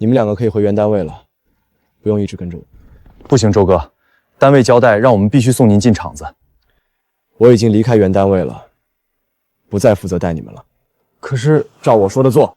你们两个可以回原单位了，不用一直跟着我。不行，周哥，单位交代让我们必须送您进厂子。我已经离开原单位了，不再负责带你们了。可是照我说的做。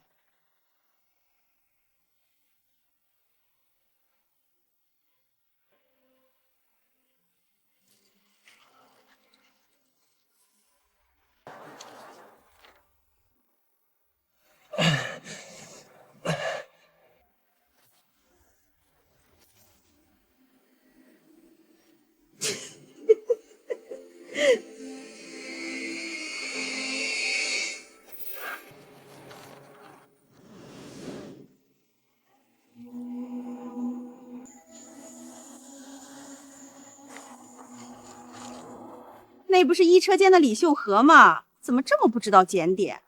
那不是一车间的李秀禾吗？怎么这么不知道检点？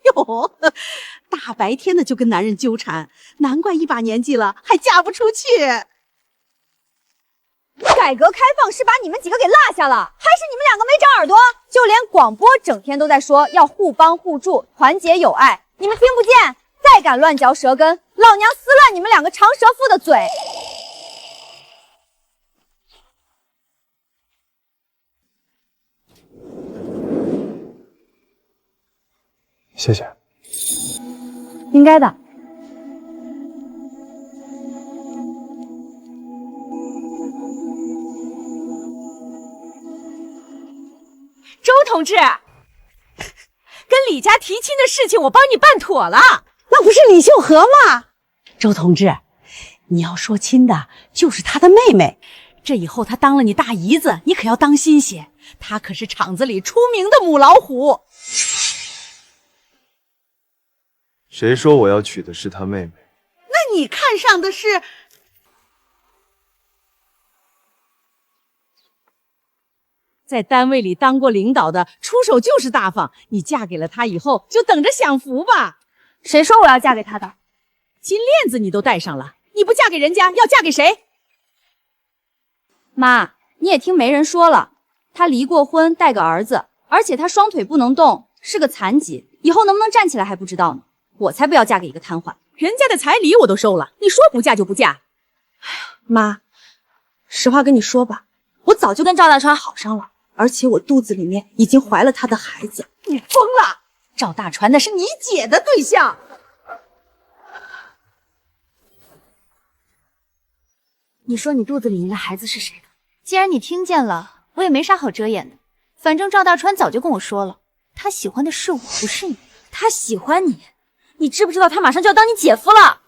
哟，大白天的就跟男人纠缠，难怪一把年纪了还嫁不出去。改革开放是把你们几个给落下了，还是你们两个没长耳朵？就连广播整天都在说要互帮互助、团结友爱，你们听不见？再敢乱嚼舌根，老娘撕烂你们两个长舌妇的嘴！谢谢。应该的。周同志，跟李家提亲的事情我帮你办妥了，那不是李秀禾吗？周同志，你要说亲的就是他的妹妹，这以后他当了你大姨子，你可要当心些，他可是厂子里出名的母老虎。谁说我要娶的是他妹妹？那你看上的是？在单位里当过领导的，出手就是大方。你嫁给了他以后，就等着享福吧。谁说我要嫁给他的？金链子你都戴上了，你不嫁给人家，要嫁给谁？妈，你也听媒人说了，他离过婚，带个儿子，而且他双腿不能动，是个残疾，以后能不能站起来还不知道呢。我才不要嫁给一个瘫痪。人家的彩礼我都收了，你说不嫁就不嫁。妈，实话跟你说吧，我早就跟赵大川好上了，而且我肚子里面已经怀了他的孩子。你疯了！赵大川那是你姐的对象。你说你肚子里面的孩子是谁的？既然你听见了，我也没啥好遮掩的。反正赵大川早就跟我说了，他喜欢的是我，不是你。他喜欢你，你知不知道他马上就要当你姐夫了？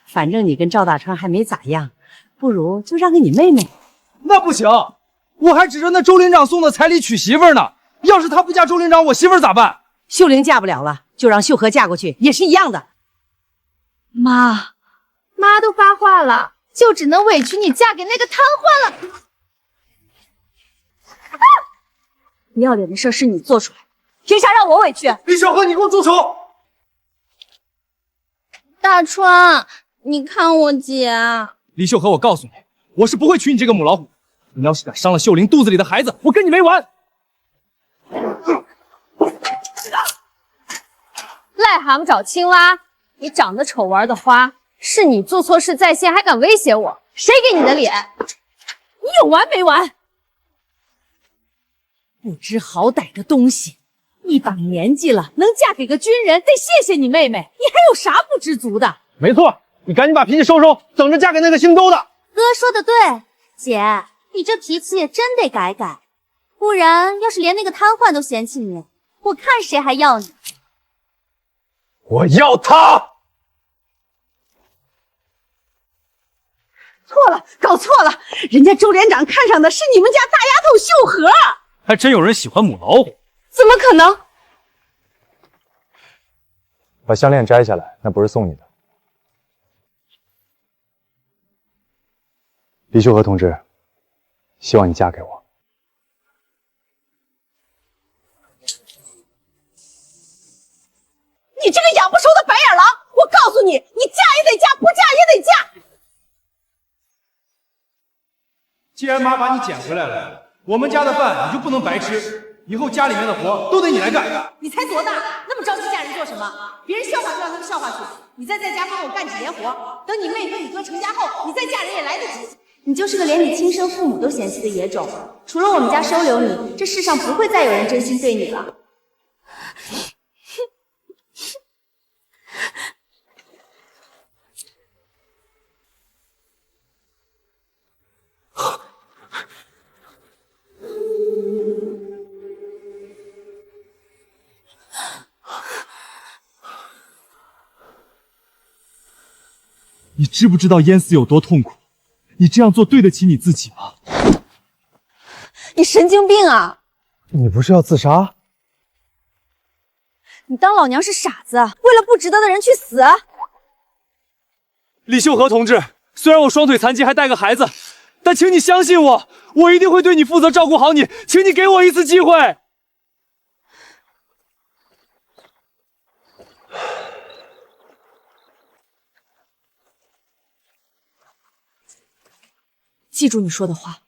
反正你跟赵大川还没咋样，不如就让给你妹妹。那不行，我还指着那周连长送的彩礼娶媳妇呢。要是他不嫁周连长，我媳妇咋办？秀玲嫁不了了，就让秀禾嫁过去，也是一样的。妈都发话了，就只能委屈你嫁给那个瘫痪了。不要脸的事是你做出来，凭啥让我委屈？李小禾，你给我住手！大川，你看我姐。李秀禾，我告诉你，我是不会娶你这个母老虎。你要是敢伤了秀玲肚子里的孩子，我跟你没完！癞蛤蟆找青蛙，你长得丑玩的花，是你做错事在先还敢威胁我？谁给你的脸？你有完没完？不知好歹的东西，一把年纪了，能嫁给个军人，得谢谢你妹妹。你还有啥不知足的？没错，你赶紧把脾气收收，等着嫁给那个姓周的。哥说的对，姐，你这脾气也真得改改，不然要是连那个瘫痪都嫌弃你，我看谁还要你。我要他！错了，搞错了，人家周连长看上的是你们家大丫头秀禾。还真有人喜欢母老虎？怎么可能？把项链摘下来，那不是送你的。李秀禾同志，希望你嫁给我。你这个养不熟的白眼狼，我告诉你，你嫁也得嫁，不嫁也得嫁。既然妈把你捡回来了，我们家的饭你就不能白吃，以后家里面的活都得你来干。你才多大，那么着急嫁人做什么？别人笑话就让他们笑话去，你再在家帮我干几年活，等你妹和你哥成家后，你再嫁人也来得及。你就是个连你亲生父母都嫌弃的野种，除了我们家收留你，这世上不会再有人真心对你了。你知不知道淹死有多痛苦？你这样做对得起你自己吗？你神经病啊！你不是要自杀？你当老娘是傻子，为了不值得的人去死？李秀和同志，虽然我双腿残疾还带个孩子，但请你相信我，我一定会对你负责，照顾好你，请你给我一次机会。记住你说的话，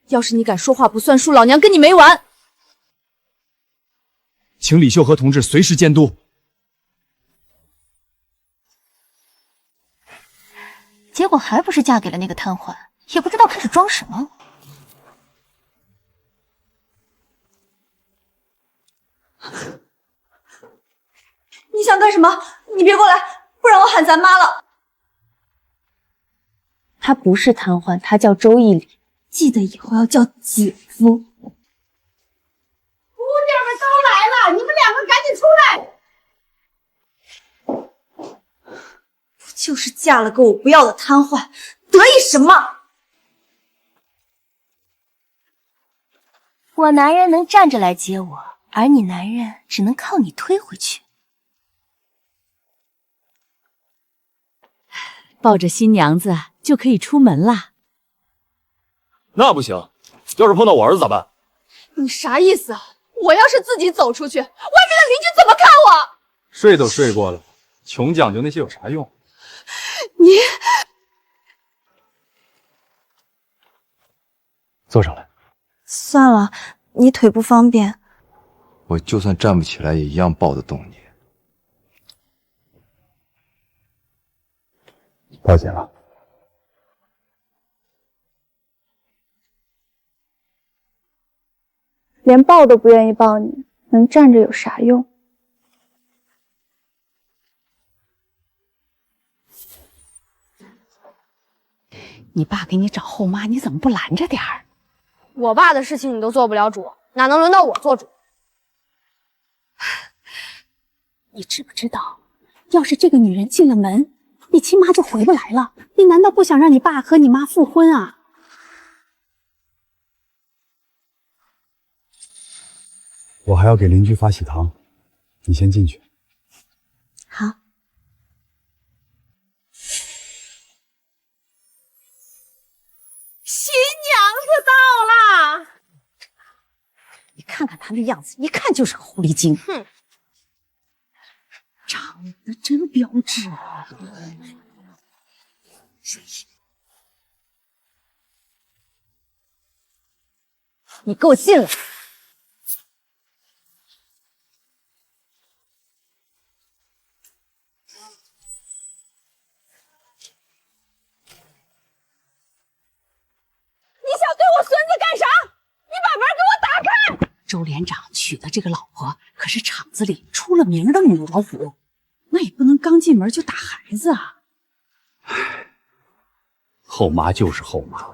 要是你敢说话不算数，老娘跟你没完！请李秀和同志随时监督。结果还不是嫁给了那个瘫痪，也不知道开始装什么。你想干什么？你别过来，不然我喊咱妈了。他不是瘫痪，他叫周义礼，记得以后要叫姐夫。姑娘们都来了，你们两个赶紧出来！不就是嫁了个我不要的瘫痪，得意什么？我男人能站着来接我，而你男人只能靠你推回去。抱着新娘子就可以出门啦。那不行，要是碰到我儿子咋办？你啥意思？我要是自己走出去，外面的邻居怎么看我？睡都睡过了，穷讲究那些有啥用？你坐上来。算了，你腿不方便。我就算站不起来，也一样抱得动你。抱紧了。连抱都不愿意抱你，能站着有啥用？你爸给你找后妈，你怎么不拦着点儿？我爸的事情你都做不了主，哪能轮到我做主？你知不知道，要是这个女人进了门，你亲妈就回不来了。你难道不想让你爸和你妈复婚啊？我还要给邻居发喜糖，你先进去。好。新娘子到啦！你看看她那样子，一看就是个狐狸精。哼，长得真标致啊！你给我进来！周连长娶的这个老婆可是厂子里出了名的母老虎，那也不能刚进门就打孩子啊！后妈就是后妈。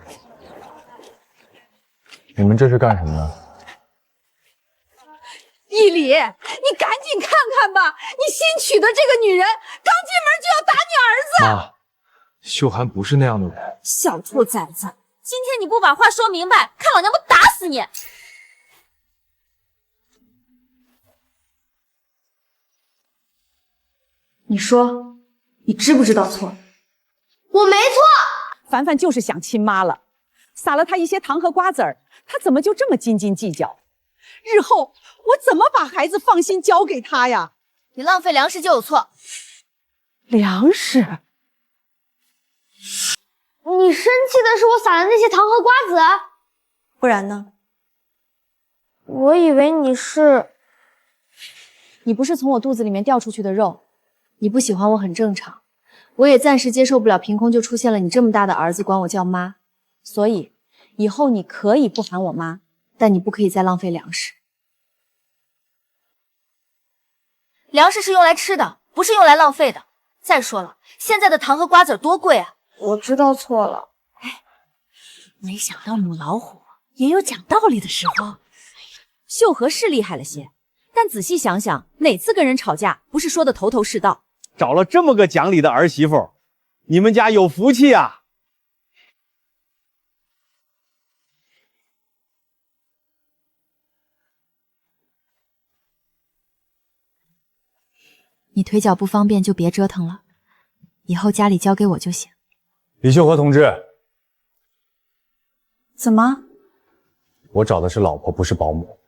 你们这是干什么呢？义理，你赶紧看看吧，你新娶的这个女人刚进门就要打你儿子！妈，秀涵不是那样的人。小兔崽子，今天你不把话说明白，看老娘不打死你！你说，你知不知道错？我没错。凡凡就是想亲妈了，撒了她一些糖和瓜子儿，她怎么就这么斤斤计较？日后我怎么把孩子放心交给她呀？你浪费粮食就有错。粮食？你生气的是我撒的那些糖和瓜子？不然呢？我以为你是……你不是从我肚子里面掉出去的肉，你不喜欢我很正常，我也暂时接受不了凭空就出现了你这么大的儿子管我叫妈，所以以后你可以不喊我妈，但你不可以再浪费粮食。粮食是用来吃的，不是用来浪费的。再说了，现在的糖和瓜子多贵啊！我知道错了。没想到母老虎也有讲道理的时候。秀禾是厉害了些，但仔细想想，哪次跟人吵架不是说的头头是道？找了这么个讲理的儿媳妇，你们家有福气啊！你腿脚不方便就别折腾了，以后家里交给我就行。李秀禾同志，怎么？我找的是老婆，不是保姆。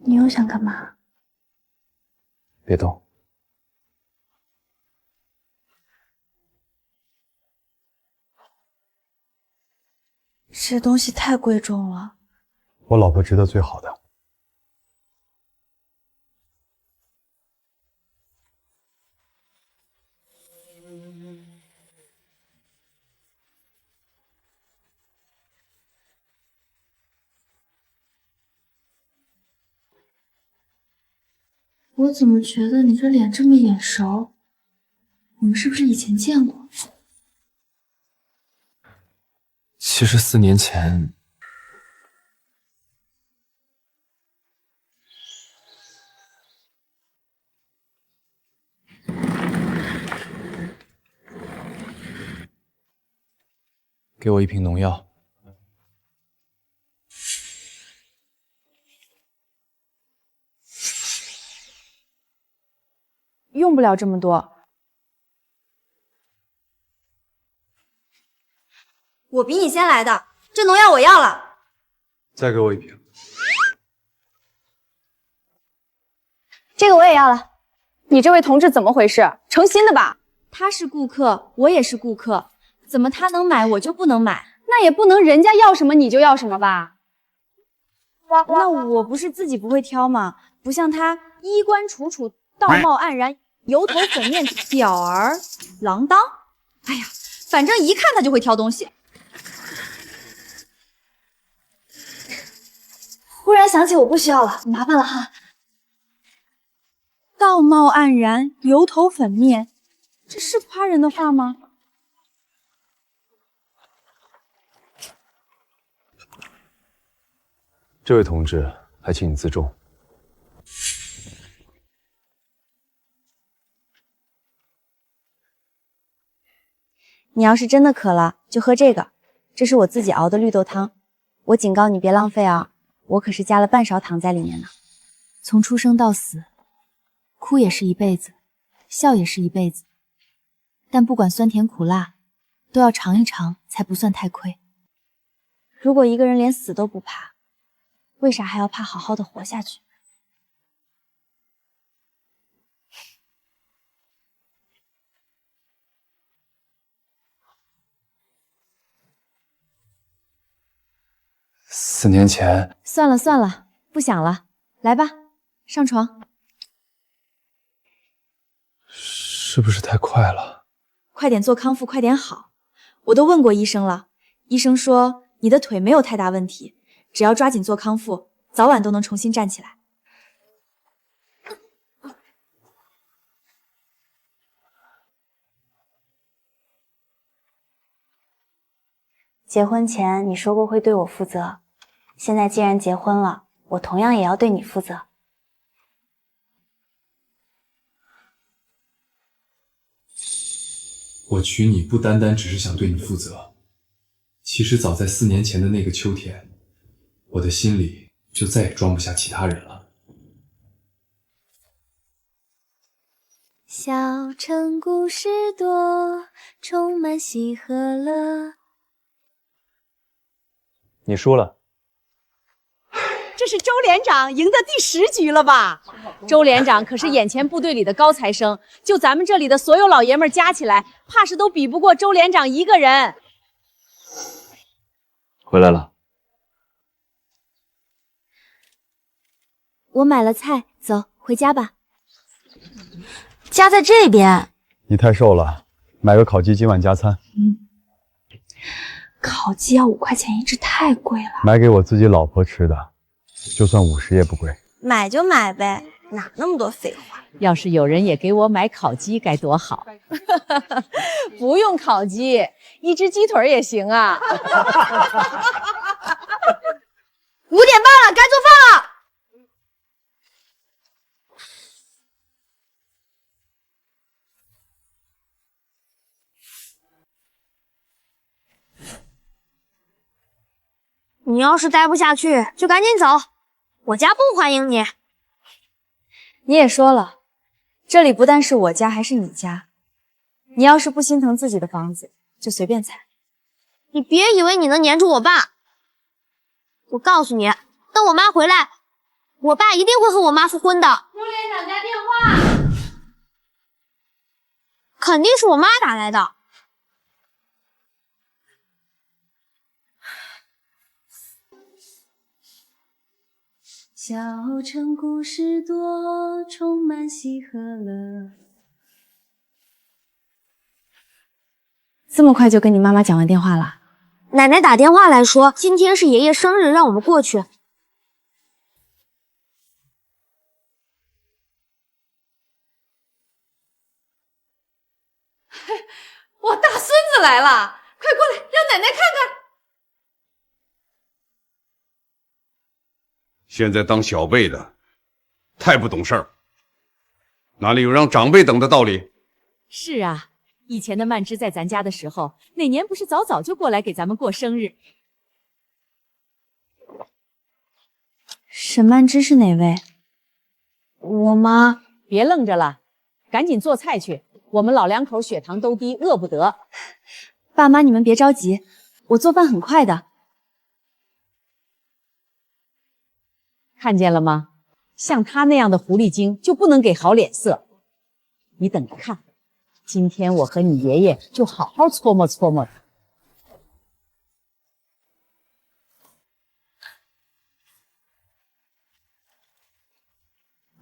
你又想干嘛？别动。这东西太贵重了。我老婆值得最好的。我怎么觉得你这脸这么眼熟？我们是不是以前见过？其实4年前，给我1瓶农药。用不了这么多。我比你先来的，这农药我要了。再给我1瓶。这个我也要了。你这位同志怎么回事？诚心的吧？他是顾客，我也是顾客，怎么他能买我就不能买？那也不能人家要什么你就要什么吧？那我不是自己不会挑吗？不像他衣冠楚楚，道貌岸然，油头粉面，吊儿郎当。哎呀，反正一看他就会挑东西。忽然想起我不需要了，麻烦了哈。道貌岸然，油头粉面，这是夸人的话吗？这位同志，还请你自重。你要是真的渴了，就喝这个，这是我自己熬的绿豆汤。我警告你别浪费啊，我可是加了半勺糖在里面呢。从出生到死，哭也是一辈子，笑也是一辈子，但不管酸甜苦辣，都要尝一尝才不算太亏。如果一个人连死都不怕，为啥还要怕好好的活下去？4年前，算了算了，不想了，来吧，上床。是不是太快了？快点做康复，快点好。我都问过医生了，医生说你的腿没有太大问题，只要抓紧做康复，早晚都能重新站起来。结婚前你说过会对我负责，现在既然结婚了，我同样也要对你负责。我娶你不单单只是想对你负责，其实早在4年前的那个秋天，我的心里就再也装不下其他人了。小城故事多，充满喜和乐。你输了。这是周连长赢的第10局了吧？周连长可是眼前部队里的高材生，就咱们这里的所有老爷们加起来，怕是都比不过周连长一个人。回来了。我买了菜，走，回家吧。家在这边。你太瘦了，买个烤鸡今晚加餐。烤鸡要5块钱一只，太贵了。买给我自己老婆吃的，就算50也不贵。买就买呗，哪那么多废话？要是有人也给我买烤鸡该多好！不用烤鸡，一只鸡腿也行啊。5点半了，该做饭了。你要是待不下去，就赶紧走，我家不欢迎你。你也说了，这里不但是我家，还是你家。你要是不心疼自己的房子，就随便踩。你别以为你能黏住我爸。我告诉你，等我妈回来，我爸一定会和我妈复婚的。陆连长家电话，肯定是我妈打来的。小城故事多，充满喜和乐。这么快就跟你妈妈讲完电话了？奶奶打电话来说，今天是爷爷生日，让我们过去。我大孙子来了，快过来，让奶奶看看。现在当小辈的太不懂事儿，哪里有让长辈等的道理？是啊，以前的曼芝在咱家的时候，哪年不是早早就过来给咱们过生日？沈曼芝是哪位？我妈。别愣着了，赶紧做菜去。我们老两口血糖都低，饿不得。爸妈，你们别着急，我做饭很快的。看见了吗？像他那样的狐狸精就不能给好脸色。你等着看，今天我和你爷爷就好好搓磨搓磨。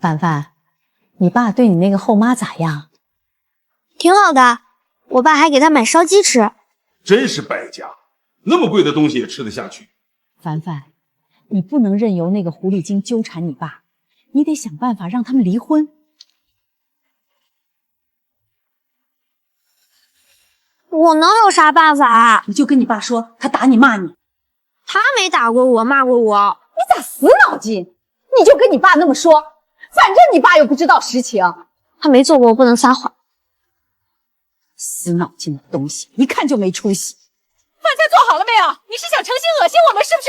凡凡，你爸对你那个后妈咋样？挺好的，我爸还给他买烧鸡吃。真是败家，那么贵的东西也吃得下去。凡凡，你不能任由那个狐狸精纠缠你爸，你得想办法让他们离婚。我能有啥办法？你就跟你爸说，他打你骂你。他没打过我，骂过我。你咋死脑筋？你就跟你爸那么说，反正你爸又不知道实情。他没做过，我不能撒谎。死脑筋的东西，一看就没出息。饭菜做好了没有？你是想诚心恶心我们是不是？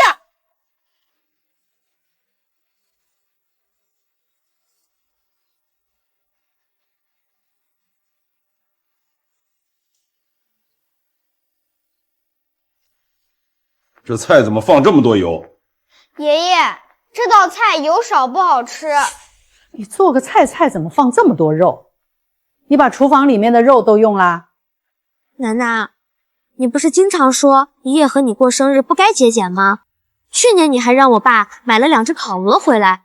这菜怎么放这么多油？爷爷，这道菜油少不好吃。你做个菜怎么放这么多肉？你把厨房里面的肉都用啦？楠楠，你不是经常说爷爷和你过生日不该节俭吗？去年你还让我爸买了2只烤鹅回来。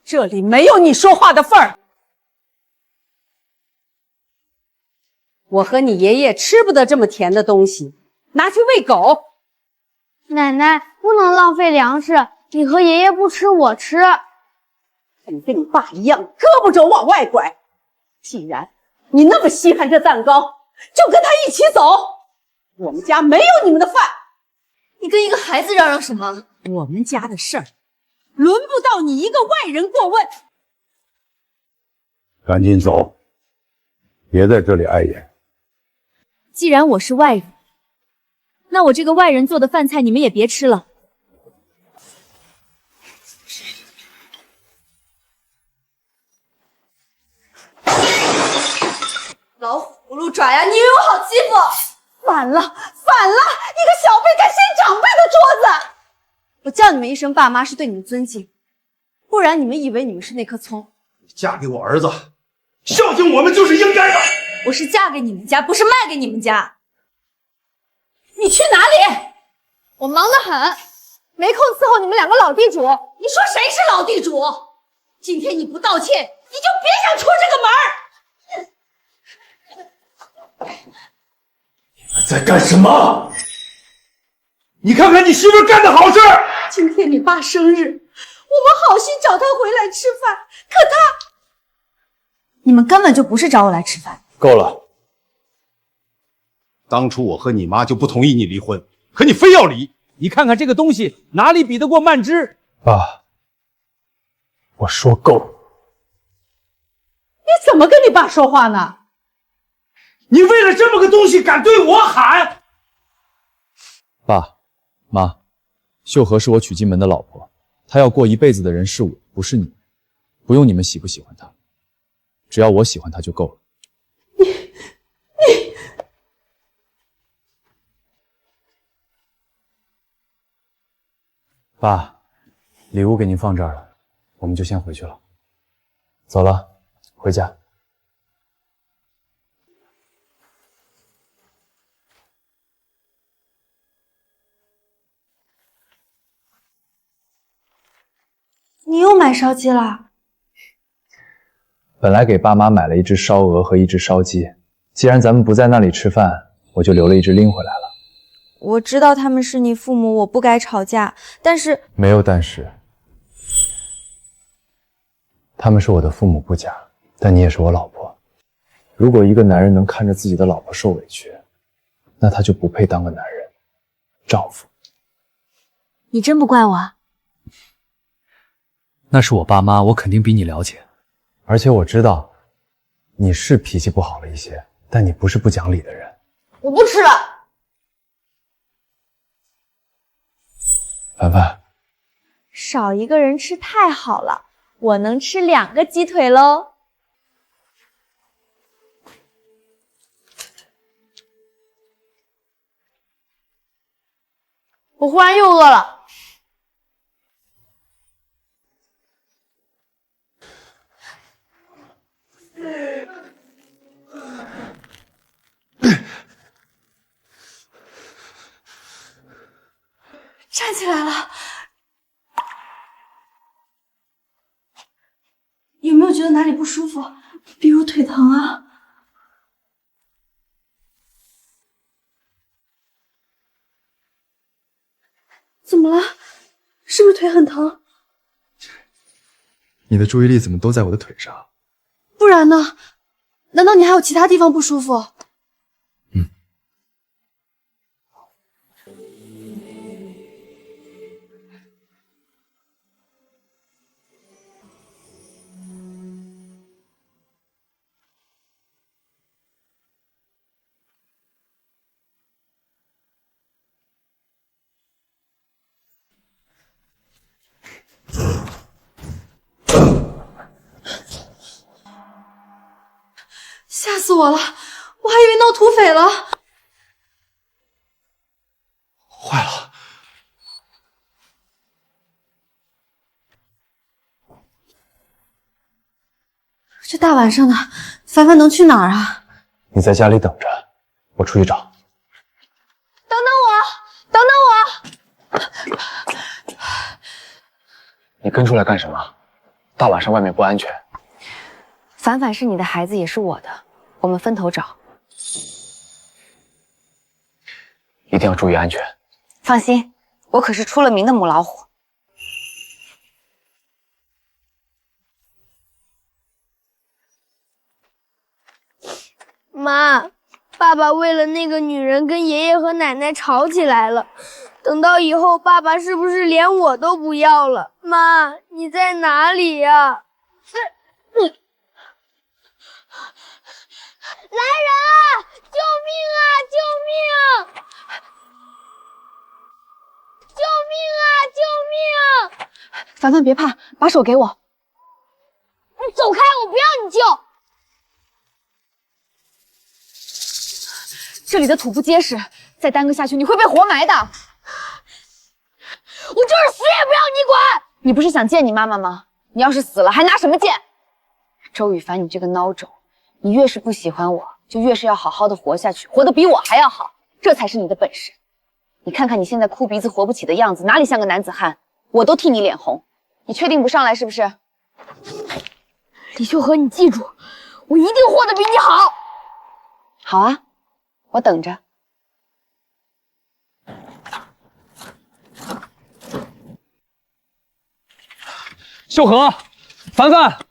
这里没有你说话的份儿。我和你爷爷吃不得这么甜的东西，拿去喂狗。奶奶，不能浪费粮食，你和爷爷不吃，我吃。你跟你爸一样，胳膊肘往外拐。既然你那么稀罕这蛋糕，就跟他一起走。我们家没有你们的饭。你跟一个孩子嚷嚷什么？我们家的事儿，轮不到你一个外人过问。赶紧走，别在这里碍眼。既然我是外人，那我这个外人做的饭菜你们也别吃了。老虎撸爪呀！你以为我好欺负？反了，一个小辈敢掀长辈的桌子！我叫你们一声爸妈是对你们尊敬，不然你们以为你们是那颗葱。嫁给我儿子，孝敬我们就是应该的。我是嫁给你们家，不是卖给你们家。你去哪里？我忙得很，没空伺候你们2个老地主。你说谁是老地主？今天你不道歉，你就别想出这个门！你们在干什么？你看看你媳妇干的好事！今天你爸生日，我们好心找他回来吃饭，可他……你们根本就不是找我来吃饭。够了！当初我和你妈就不同意你离婚，可你非要离。你看看这个东西哪里比得过曼芝？爸，我说够了。你怎么跟你爸说话呢？你为了这么个东西敢对我喊？爸妈，秀禾是我娶进门的老婆，她要过一辈子的人是我，不是你。不用你们喜不喜欢她，只要我喜欢她就够了。爸，礼物给您放这儿了，我们就先回去了。走了，回家。你又买烧鸡啦？本来给爸妈买了一只烧鹅和一只烧鸡，既然咱们不在那里吃饭，我就留了一只拎回来了。我知道他们是你父母，我不该吵架，但是……没有但是。他们是我的父母不假，但你也是我老婆。如果一个男人能看着自己的老婆受委屈，那他就不配当个男人、丈夫。你真不怪我？那是我爸妈，我肯定比你了解。而且我知道，你是脾气不好了一些，但你不是不讲理的人。我不吃了。凡凡，少一个人吃太好了，我能吃2个鸡腿喽。我忽然又饿了。站起来了，有没有觉得哪里不舒服？比如腿疼啊？怎么了？是不是腿很疼？你的注意力怎么都在我的腿上？不然呢？难道你还有其他地方不舒服？吓死我了！我还以为闹土匪了。坏了！这大晚上的，凡凡能去哪儿啊？你在家里等着，我出去找。等等我！等等我！你跟出来干什么？大晚上外面不安全。凡凡是你的孩子，也是我的，我们分头找。一定要注意安全。放心，我可是出了名的母老虎。妈，爸爸为了那个女人跟爷爷和奶奶吵起来了。等到以后，爸爸是不是连我都不要了？妈，你在哪里呀？来人啊！救命啊！救命！救命啊！救命！凡凡别怕，把手给我。你走开！我不要你救。这里的土不结实，再耽搁下去你会被活埋的。我就是死也不要你管！你不是想见你妈妈吗？你要是死了，还拿什么见？周雨凡，你这个孬种，你越是不喜欢我，就越是要好好的活下去，活得比我还要好，这才是你的本事。你看看你现在哭鼻子活不起的样子，哪里像个男子汉？我都替你脸红。你确定不上来是不是？李秀禾，你记住，我一定活得比你好。好啊，我等着。秀禾，凡凡，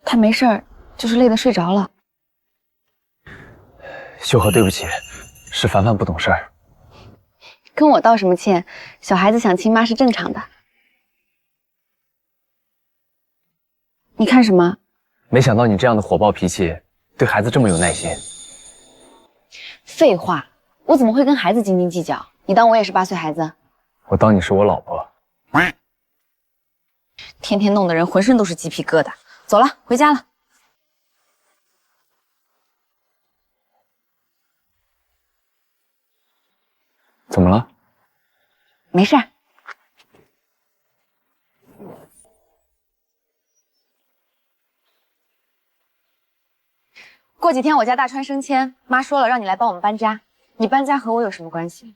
他没事儿，就是累得睡着了。秀禾，对不起，是凡凡不懂事儿。跟我道什么歉？小孩子想亲妈是正常的。你看什么？没想到你这样的火爆脾气，对孩子这么有耐心。废话，我怎么会跟孩子斤斤计较？你当我也是8岁孩子？我当你是我老婆。天天弄得人浑身都是鸡皮疙瘩。走了，回家了。怎么了？没事儿。过几天我家大川升迁，妈说了让你来帮我们搬家。你搬家和我有什么关系？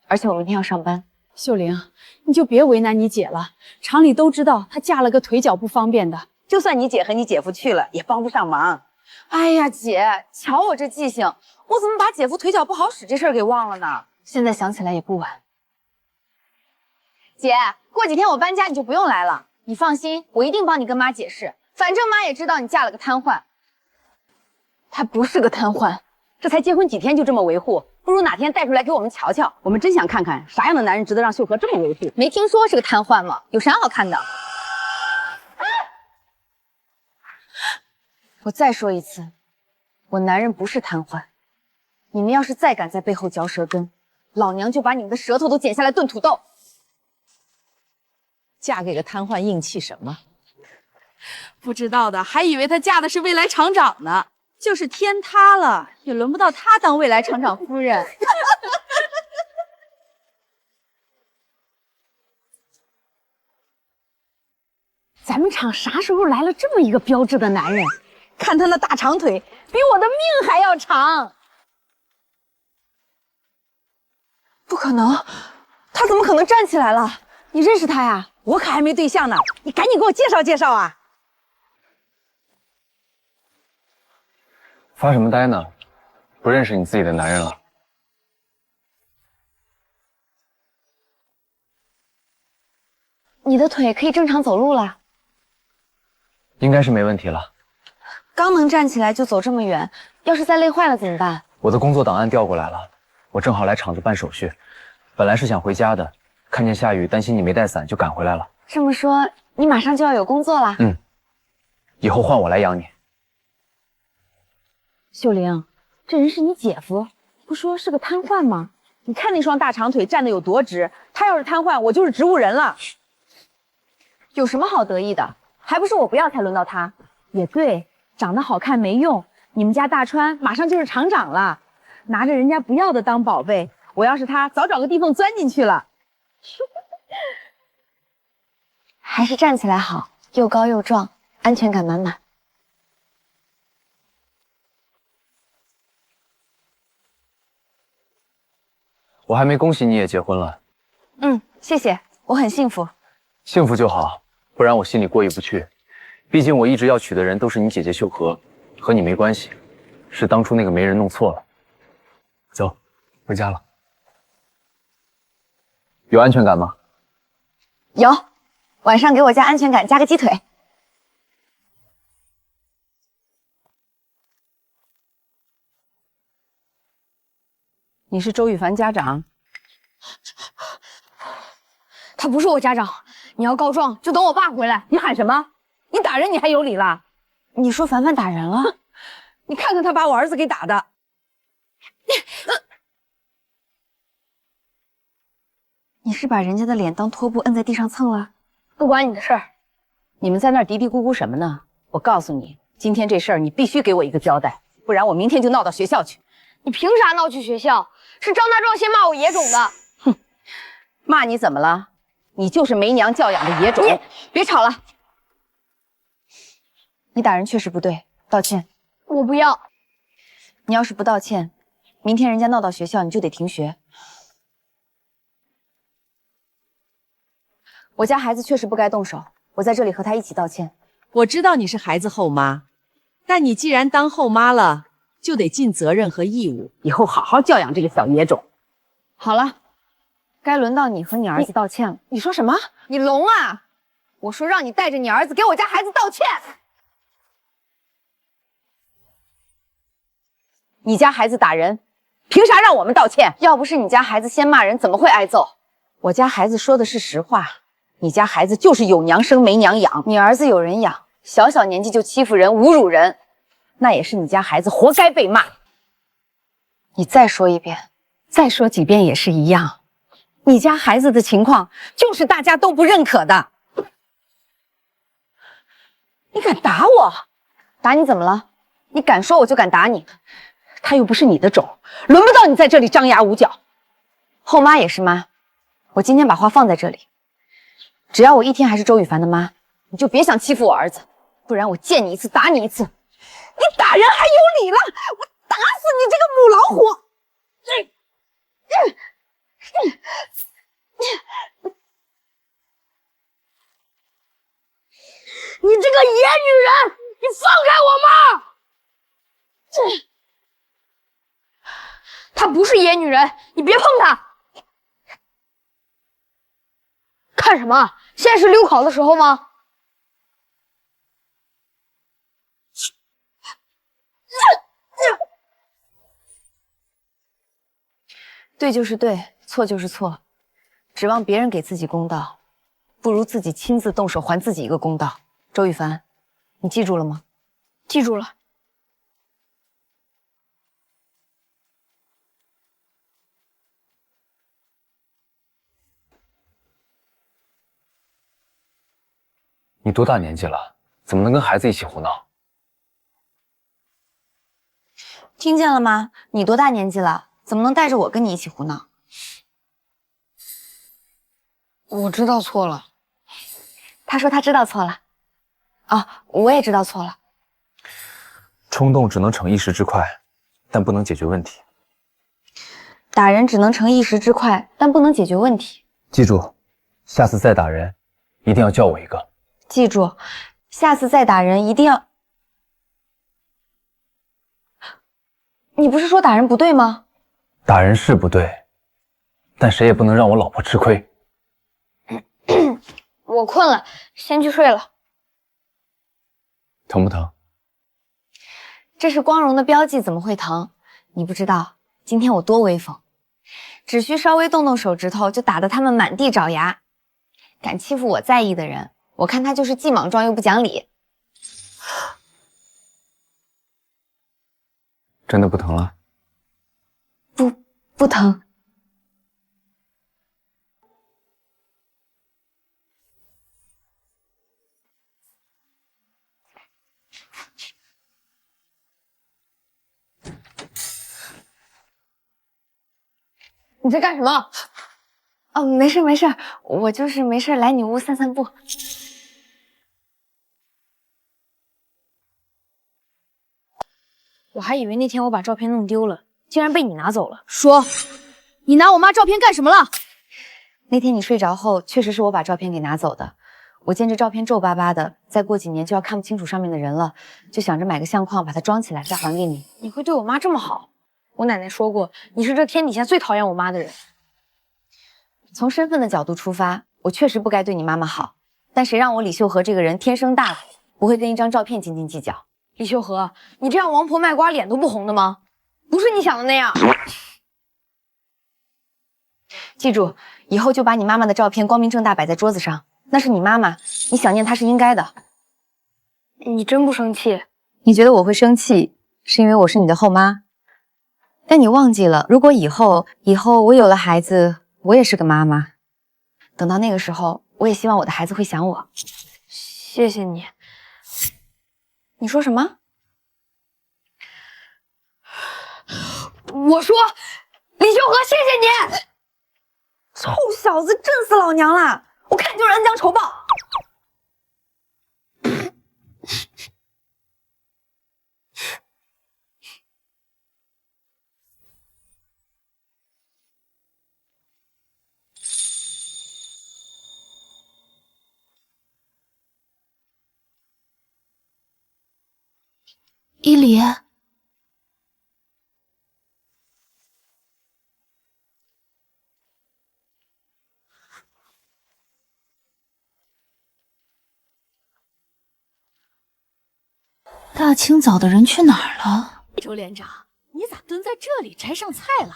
而且我明天要上班。秀玲，你就别为难你姐了，厂里都知道她嫁了个腿脚不方便的，就算你姐和你姐夫去了，也帮不上忙。哎呀，姐，瞧我这记性，我怎么把姐夫腿脚不好使这事儿给忘了呢？现在想起来也不晚。姐，过几天我搬家，你就不用来了。你放心，我一定帮你跟妈解释。反正妈也知道你嫁了个瘫痪。他不是个瘫痪，这才结婚几天就这么维护，不如哪天带出来给我们瞧瞧。我们真想看看啥样的男人值得让秀禾这么维护。没听说是个瘫痪吗？有啥好看的？我再说一次，我男人不是瘫痪。你们要是再敢在背后嚼舌根，老娘就把你们的舌头都剪下来炖土豆。嫁给个瘫痪硬气什么？不知道的还以为她嫁的是未来厂长呢。就是天塌了，也轮不到她当未来厂长夫人。咱们厂啥时候来了这么一个标致的男人？看他那大长腿，比我的命还要长。不可能，他怎么可能站起来了？你认识他呀？我可还没对象呢，你赶紧给我介绍介绍啊！发什么呆呢？不认识你自己的男人了？你的腿可以正常走路了，应该是没问题了。刚能站起来就走这么远，要是再累坏了怎么办？我的工作档案调过来了，我正好来厂子办手续。本来是想回家的，看见下雨，担心你没带伞，就赶回来了。这么说，你马上就要有工作了？嗯，以后换我来养你。秀玲，这人是你姐夫，不说是个瘫痪吗？你看那双大长腿站得有多直，他要是瘫痪，我就是植物人了。有什么好得意的？还不是我不要才轮到他。也对，长得好看没用，你们家大川马上就是厂长了，拿着人家不要的当宝贝。我要是他，早找个地缝钻进去了。还是站起来好，又高又壮，安全感满满。我还没恭喜你也结婚了。嗯，谢谢，我很幸福。幸福就好，不然我心里过意不去。毕竟我一直要娶的人都是你姐姐秀禾，和你没关系，是当初那个媒人弄错了。走，回家了。有安全感吗？有，晚上给我加安全感，加个鸡腿。你是周雨凡家长？他不是我家长，你要告状就等我爸回来。你喊什么？你打人你还有理了？你说凡凡打人了？你看看他把我儿子给打的。你是把人家的脸当拖布摁在地上蹭了？不关你的事儿。你们在那儿嘀嘀咕咕什么呢？我告诉你，今天这事儿你必须给我一个交代，不然我明天就闹到学校去。你凭啥闹去学校？是张大壮先骂我野种的。哼，骂你怎么了？你就是没娘教养的野种。你别吵了。你打人确实不对，道歉。我不要。你要是不道歉，明天人家闹到学校你就得停学。我家孩子确实不该动手，我在这里和他一起道歉。我知道你是孩子后妈，但你既然当后妈了，就得尽责任和义务，以后好好教养这个小野种。好了，该轮到你和你儿子道歉了。你说什么？你聋啊！我说让你带着你儿子给我家孩子道歉。你家孩子打人，凭啥让我们道歉？要不是你家孩子先骂人，怎么会挨揍？我家孩子说的是实话，你家孩子就是有娘生没娘养。你儿子有人养，小小年纪就欺负人、侮辱人，那也是你家孩子活该被骂。你再说一遍，再说几遍也是一样。你家孩子的情况就是大家都不认可的。你敢打我？打你怎么了？你敢说我就敢打你。他又不是你的种，轮不到你在这里张牙舞脚。后妈也是妈，我今天把话放在这里，只要我一天还是周雨凡的妈，你就别想欺负我儿子，不然我见你一次打你一次。你打人还有理了？我打死你这个母老虎！你这个野女人，你放开我妈！她不是野女人，你别碰她！看什么？现在是溜考的时候吗？对就是对，错就是错，指望别人给自己公道，不如自己亲自动手还自己一个公道。周雨凡，你记住了吗？记住了。你多大年纪了，怎么能跟孩子一起胡闹？听见了吗？你多大年纪了，怎么能带着我跟你一起胡闹？我知道错了。他说他知道错了。哦，我也知道错了。冲动只能逞一时之快，但不能解决问题。打人只能逞一时之快，但不能解决问题。记住，下次再打人，一定要叫我一个。记住，下次再打人一定要……你不是说打人不对吗？打人是不对，但谁也不能让我老婆吃亏。我困了，先去睡了。疼不疼？这是光荣的标记，怎么会疼？你不知道今天我多威风，只需稍微动动手指头，就打得他们满地找牙。敢欺负我在意的人，我看他就是既莽撞又不讲理。真的不疼了？不疼。你在干什么？哦，没事没事，我就是没事来你屋散散步。我还以为那天我把照片弄丢了，竟然被你拿走了。说，你拿我妈照片干什么了？那天你睡着后，确实是我把照片给拿走的。我见这照片皱巴巴的，再过几年就要看不清楚上面的人了，就想着买个相框把它装起来再还给你。你会对我妈这么好？我奶奶说过，你是这天底下最讨厌我妈的人。从身份的角度出发，我确实不该对你妈妈好，但谁让我李秀和这个人天生大方，不会跟一张照片斤斤计较。李秀和，你这样王婆卖瓜脸都不红的吗？不是你想的那样。记住，以后就把你妈妈的照片光明正大摆在桌子上，那是你妈妈，你想念她是应该的。你真不生气？你觉得我会生气，是因为我是你的后妈？但你忘记了，如果以后我有了孩子，我也是个妈妈。等到那个时候，我也希望我的孩子会想我。谢谢你。你说什么？我说，李秀和，谢谢你。臭小子，震死老娘了！我看你就是恩将仇报。依里，大清早的人去哪儿了？周连长，你咋蹲在这里摘上菜了？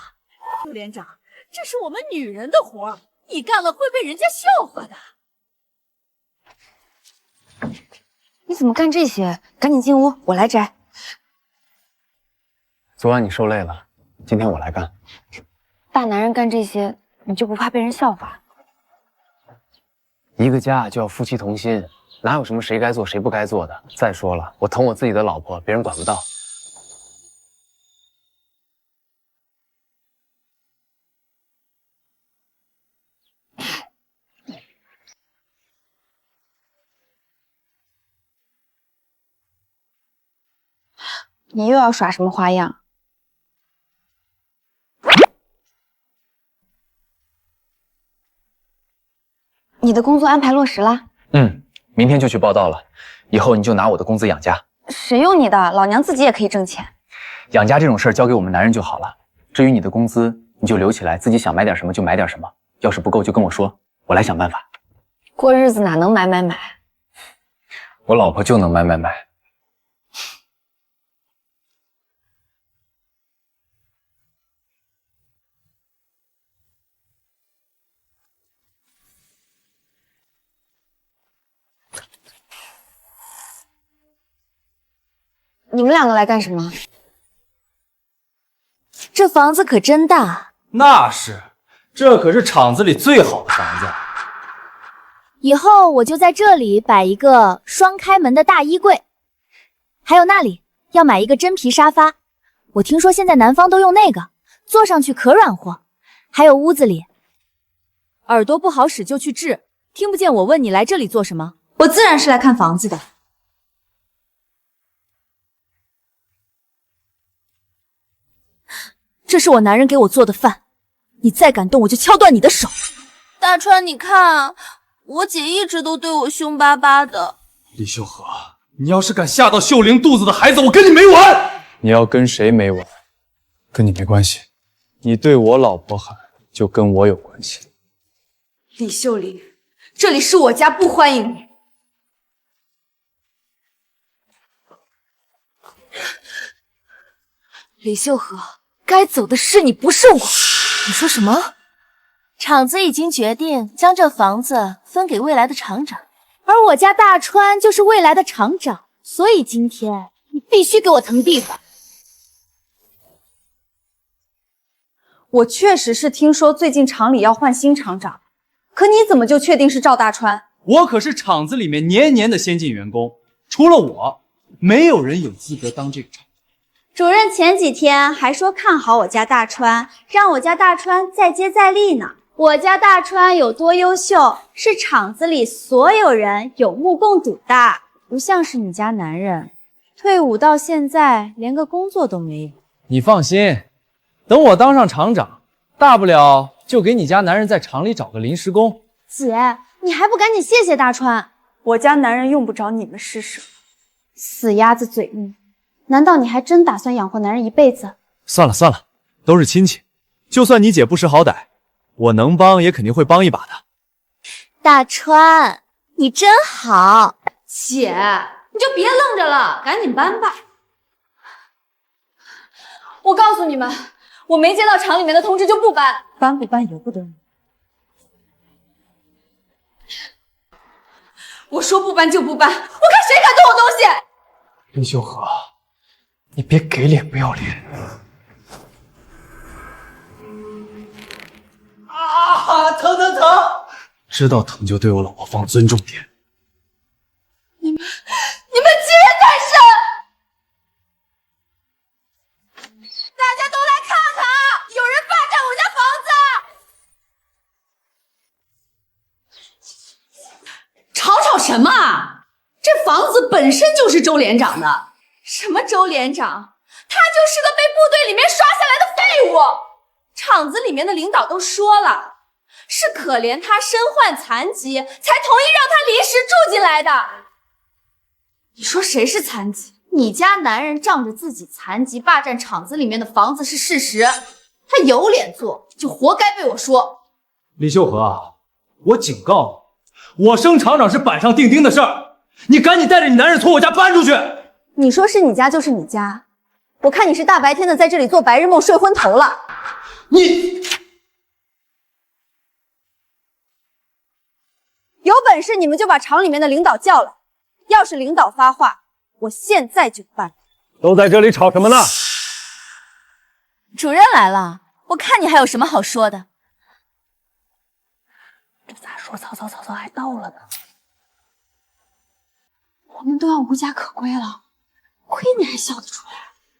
周连长，这是我们女人的活，你干了会被人家笑话的。你怎么干这些？赶紧进屋，我来摘。昨晚你受累了，今天我来干。大男人干这些，你就不怕被人笑话？一个家就要夫妻同心，哪有什么谁该做谁不该做的？再说了，我疼我自己的老婆，别人管不到。你又要耍什么花样？你的工作安排落实了？明天就去报到了，以后你就拿我的工资养家。谁用你的？老娘自己也可以挣钱。养家这种事儿交给我们男人就好了。至于你的工资，你就留起来，自己想买点什么就买点什么，要是不够就跟我说，我来想办法。过日子哪能买？我老婆就能买。你们两个来干什么？这房子可真大。那是，这可是厂子里最好的房子。以后我就在这里摆一个双开门的大衣柜，还有那里要买一个真皮沙发。我听说现在南方都用那个，坐上去可软和。还有屋子里，耳朵不好使就去治，听不见我问你来这里做什么？我自然是来看房子的。这是我男人给我做的饭，你再敢动我就敲断你的手。大川，你看，我姐一直都对我凶巴巴的。李秀和，你要是敢吓到秀玲肚子的孩子，我跟你没完！你要跟谁没完？跟你没关系。你对我老婆狠，就跟我有关系。李秀玲，这里是我家，不欢迎你。李秀和，该走的是你，不是我。你说什么？厂子已经决定将这房子分给未来的厂长，而我家大川就是未来的厂长，所以今天你必须给我腾地方。我确实是听说最近厂里要换新厂长，可你怎么就确定是赵大川？我可是厂子里面年年的先进员工，除了我，没有人有资格当这个厂。主任前几天还说看好我家大川，让我家大川再接再厉呢。我家大川有多优秀，是厂子里所有人有目共睹的。不像是你家男人，退伍到现在连个工作都没有。你放心，等我当上厂长，大不了就给你家男人在厂里找个临时工。姐，你还不赶紧谢谢大川？我家男人用不着你们施舍。死鸭子嘴硬，难道你还真打算养活男人一辈子？算了，都是亲戚，就算你姐不识好歹，我能帮也肯定会帮一把的。大川，你真好。姐，你就别愣着了，赶紧搬吧。我告诉你们，我没接到厂里面的通知就不搬，搬不搬由不得你。我说不搬就不搬，我看谁敢动我东西！林秀和，你别给脸不要脸！啊，疼！知道疼就对我老婆放尊重点。你们欺人太甚！大家都来看看，有人霸占我家房子！吵什么啊？这房子本身就是周连长的。什么周连长？他就是个被部队里面刷下来的废物。厂子里面的领导都说了，是可怜他身患残疾，才同意让他临时住进来的。你说谁是残疾？你家男人仗着自己残疾霸占厂子里面的房子是事实，他有脸做，就活该被我说。李秀和啊，我警告你，我升厂长是板上钉钉的事儿，你赶紧带着你男人从我家搬出去。你说是你家就是你家，我看你是大白天的在这里做白日梦睡昏头了。你有本事你们就把厂里面的领导叫来，要是领导发话，我现在就办。都在这里吵什么呢？主任来了，我看你还有什么好说的？这咋说曹操还到了呢？我们都要无家可归了，亏你还笑得出来。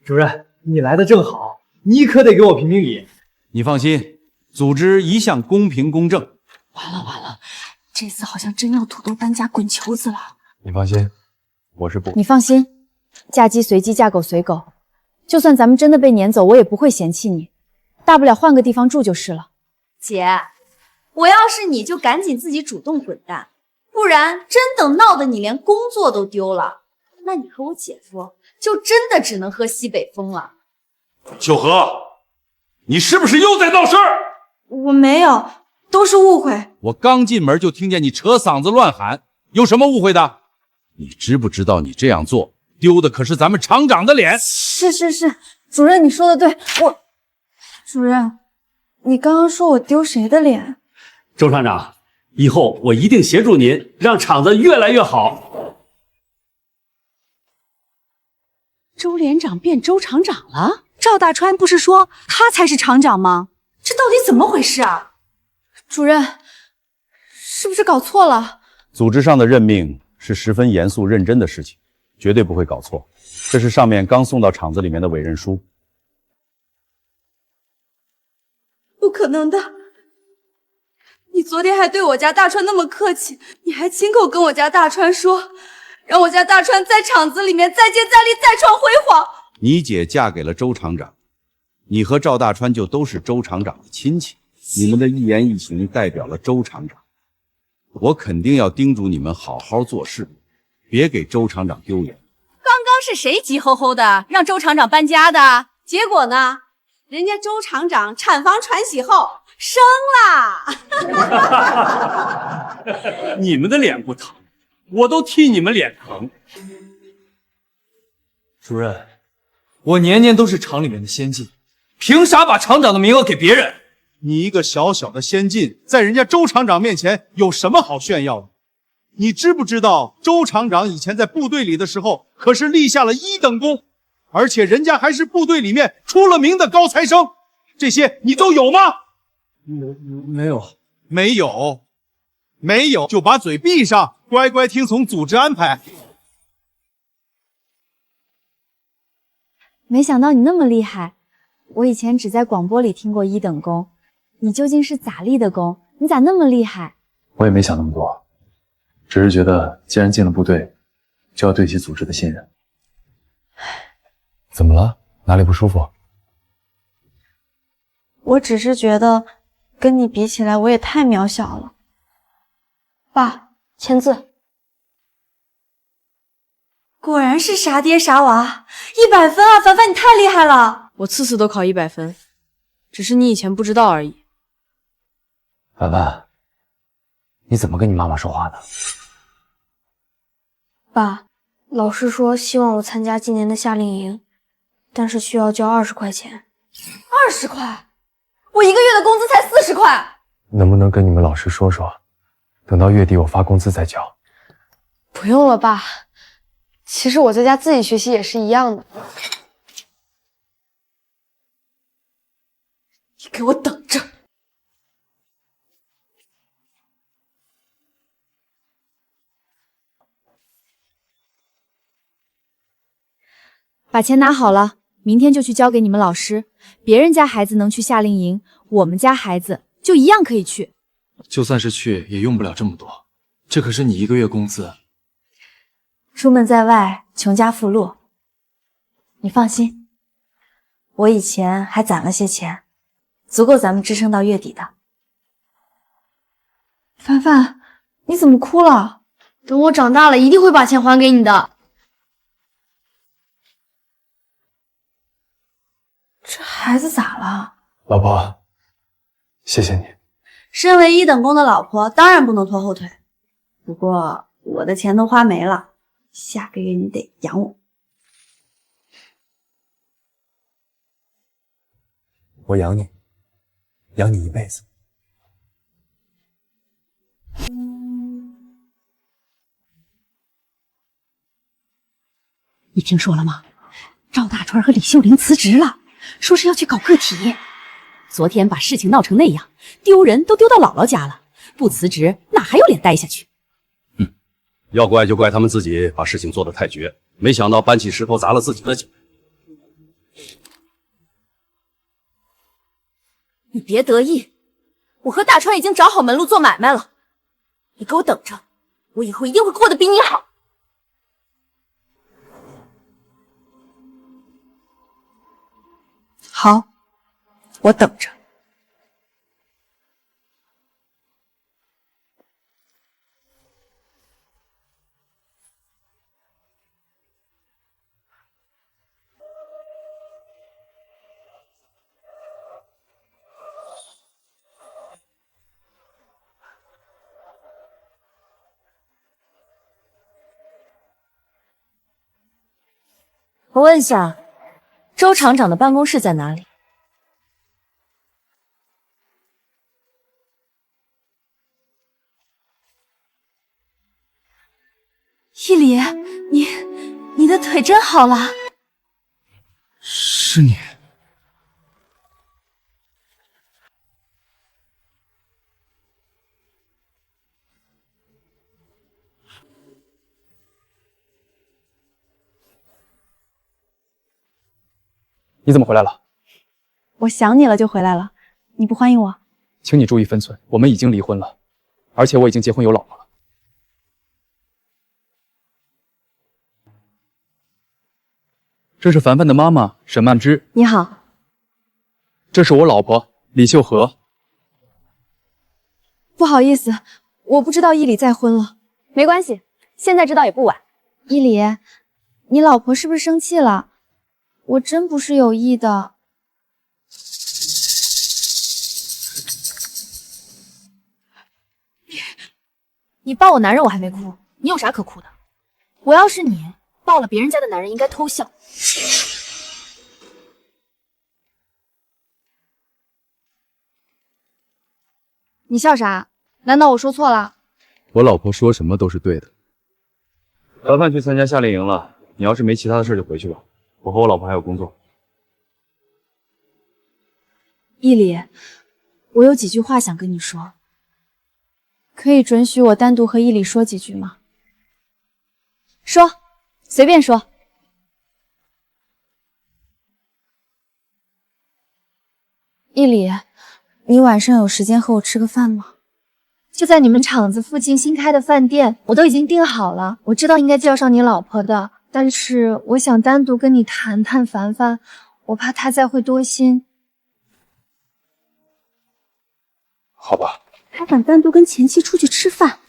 主任，你来的正好，你可得给我评评理。你放心，组织一向公平公正。完了，这次好像真要土豆搬家滚球子了。你放心，我是不……你放心，嫁鸡随鸡，嫁狗随狗，就算咱们真的被撵走，我也不会嫌弃你，大不了换个地方住就是了。姐，我要是你就赶紧自己主动滚蛋，不然真等闹得你连工作都丢了，那你和我姐夫就真的只能喝西北风了。秀和，你是不是又在闹事儿？我没有，都是误会。我刚进门就听见你扯嗓子乱喊，有什么误会的？你知不知道你这样做丢的可是咱们厂长的脸？是，主任你说的对，主任，你刚刚说我丢谁的脸？周厂长，以后我一定协助您，让厂子越来越好。周连长变周厂长了？赵大川不是说他才是厂长吗？这到底怎么回事啊？主任，是不是搞错了？组织上的任命是十分严肃认真的事情，绝对不会搞错。这是上面刚送到厂子里面的委任书。不可能的！你昨天还对我家大川那么客气，你还亲口跟我家大川说，让我家大川在厂子里面再接再厉，再创辉煌。你姐嫁给了周厂长，你和赵大川就都是周厂长的亲戚，你们的一言一行代表了周厂长。我肯定要叮嘱你们好好做事，别给周厂长丢脸。刚刚是谁急吼吼的让周厂长搬家的？结果呢？人家周厂长产房传喜后生啦！你们的脸不疼，我都替你们脸疼。主任，我年年都是厂里面的先进，凭啥把厂长的名额给别人？你一个小小的先进，在人家周厂长面前有什么好炫耀的？你知不知道周厂长以前在部队里的时候可是立下了1等功，而且人家还是部队里面出了名的高材生，这些你都有吗？没有就把嘴闭上，乖乖听从组织安排。没想到你那么厉害，我以前只在广播里听过1等功，你究竟是咋立的功？你咋那么厉害？我也没想那么多，只是觉得既然进了部队，就要对齐组织的信任。怎么了？哪里不舒服？我只是觉得跟你比起来，我也太渺小了。爸，签字。果然是傻爹傻娃，100分啊！凡凡，你太厉害了！我次次都考100分，只是你以前不知道而已。凡凡，你怎么跟你妈妈说话的？爸，老师说希望我参加今年的夏令营，但是需要交20块钱。20块？我1个月的工资才40块。能不能跟你们老师说说，等到月底我发工资再交？不用了，爸。其实我在家自己学习也是一样的。你给我等着！把钱拿好了，明天就去交给你们老师。别人家孩子能去夏令营，我们家孩子就一样可以去。就算是去，也用不了这么多，这可是你1个月工资。出门在外，穷家富路。你放心，我以前还攒了些钱，足够咱们支撑到月底的。凡凡，你怎么哭了？等我长大了，一定会把钱还给你的。孩子咋了？老婆，谢谢你。身为一等公的老婆，当然不能拖后腿。不过我的钱都花没了，下个月你得养我。我养你，养你一辈子。你听说了吗？赵大川和李秀玲辞职了，说是要去搞个体。昨天把事情闹成那样，丢人都丢到姥姥家了，不辞职哪还有脸待下去？要怪就怪他们自己把事情做得太绝，没想到搬起石头砸了自己的脚。你别得意，我和大川已经找好门路做买卖了，你给我等着，我以后一定会过得比你好。好，我等着。我问一下，周厂长的办公室在哪里？一里，你的腿真好了。是你。你怎么回来了？我想你了就回来了，你不欢迎我？请你注意分寸，我们已经离婚了，而且我已经结婚有老婆了。这是凡凡的妈妈沈曼芝，你好。这是我老婆李秀禾。不好意思，我不知道伊里再婚了。没关系，现在知道也不晚。伊里，你老婆是不是生气了？我真不是有意的。你抱我男人我还没哭，你有啥可哭的？我要是你，抱了别人家的男人应该偷笑。你笑啥？难道我说错了？我老婆说什么都是对的。凡凡去参加夏令营了，你要是没其他的事就回去吧，我和我老婆还有工作。伊里，我有几句话想跟你说，可以准许我单独和伊里说几句吗？说，随便说。伊里，你晚上有时间和我吃个饭吗？就在你们厂子附近新开的饭店，我都已经订好了。我知道应该叫上你老婆的，但是我想单独跟你谈谈凡凡，我怕她再会多心。好吧。还敢单独跟前妻出去吃饭，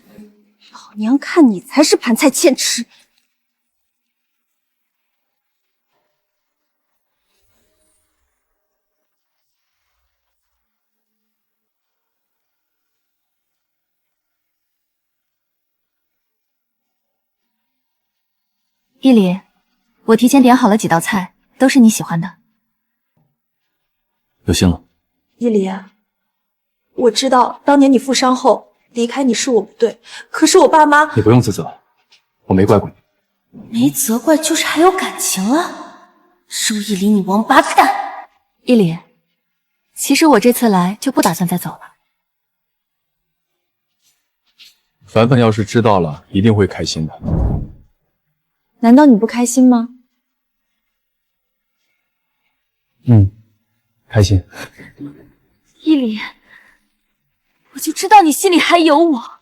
老娘看你才是盘菜欠吃。伊里，我提前点好了几道菜，都是你喜欢的。有心了。伊里，我知道当年你负伤后离开你是我不对，可是我爸妈……你不用自责，我没怪过你。没责怪就是还有感情了。周伊里，你王八蛋！伊里，其实我这次来就不打算再走了。凡凡要是知道了，一定会开心的。难道你不开心吗？开心。伊里，我就知道你心里还有我。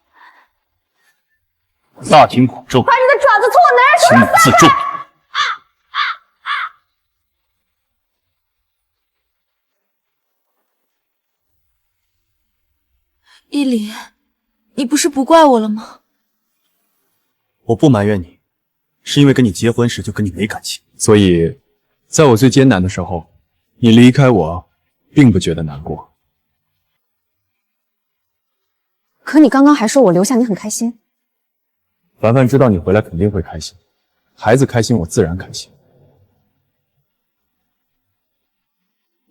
大庭广众，把你的爪子从我男人手上轻自重。伊里，你不是不怪我了吗？我不埋怨你，是因为跟你结婚时就跟你没感情。所以，在我最艰难的时候，你离开我，并不觉得难过。可你刚刚还说我留下你很开心。凡凡知道你回来肯定会开心，孩子开心，我自然开心。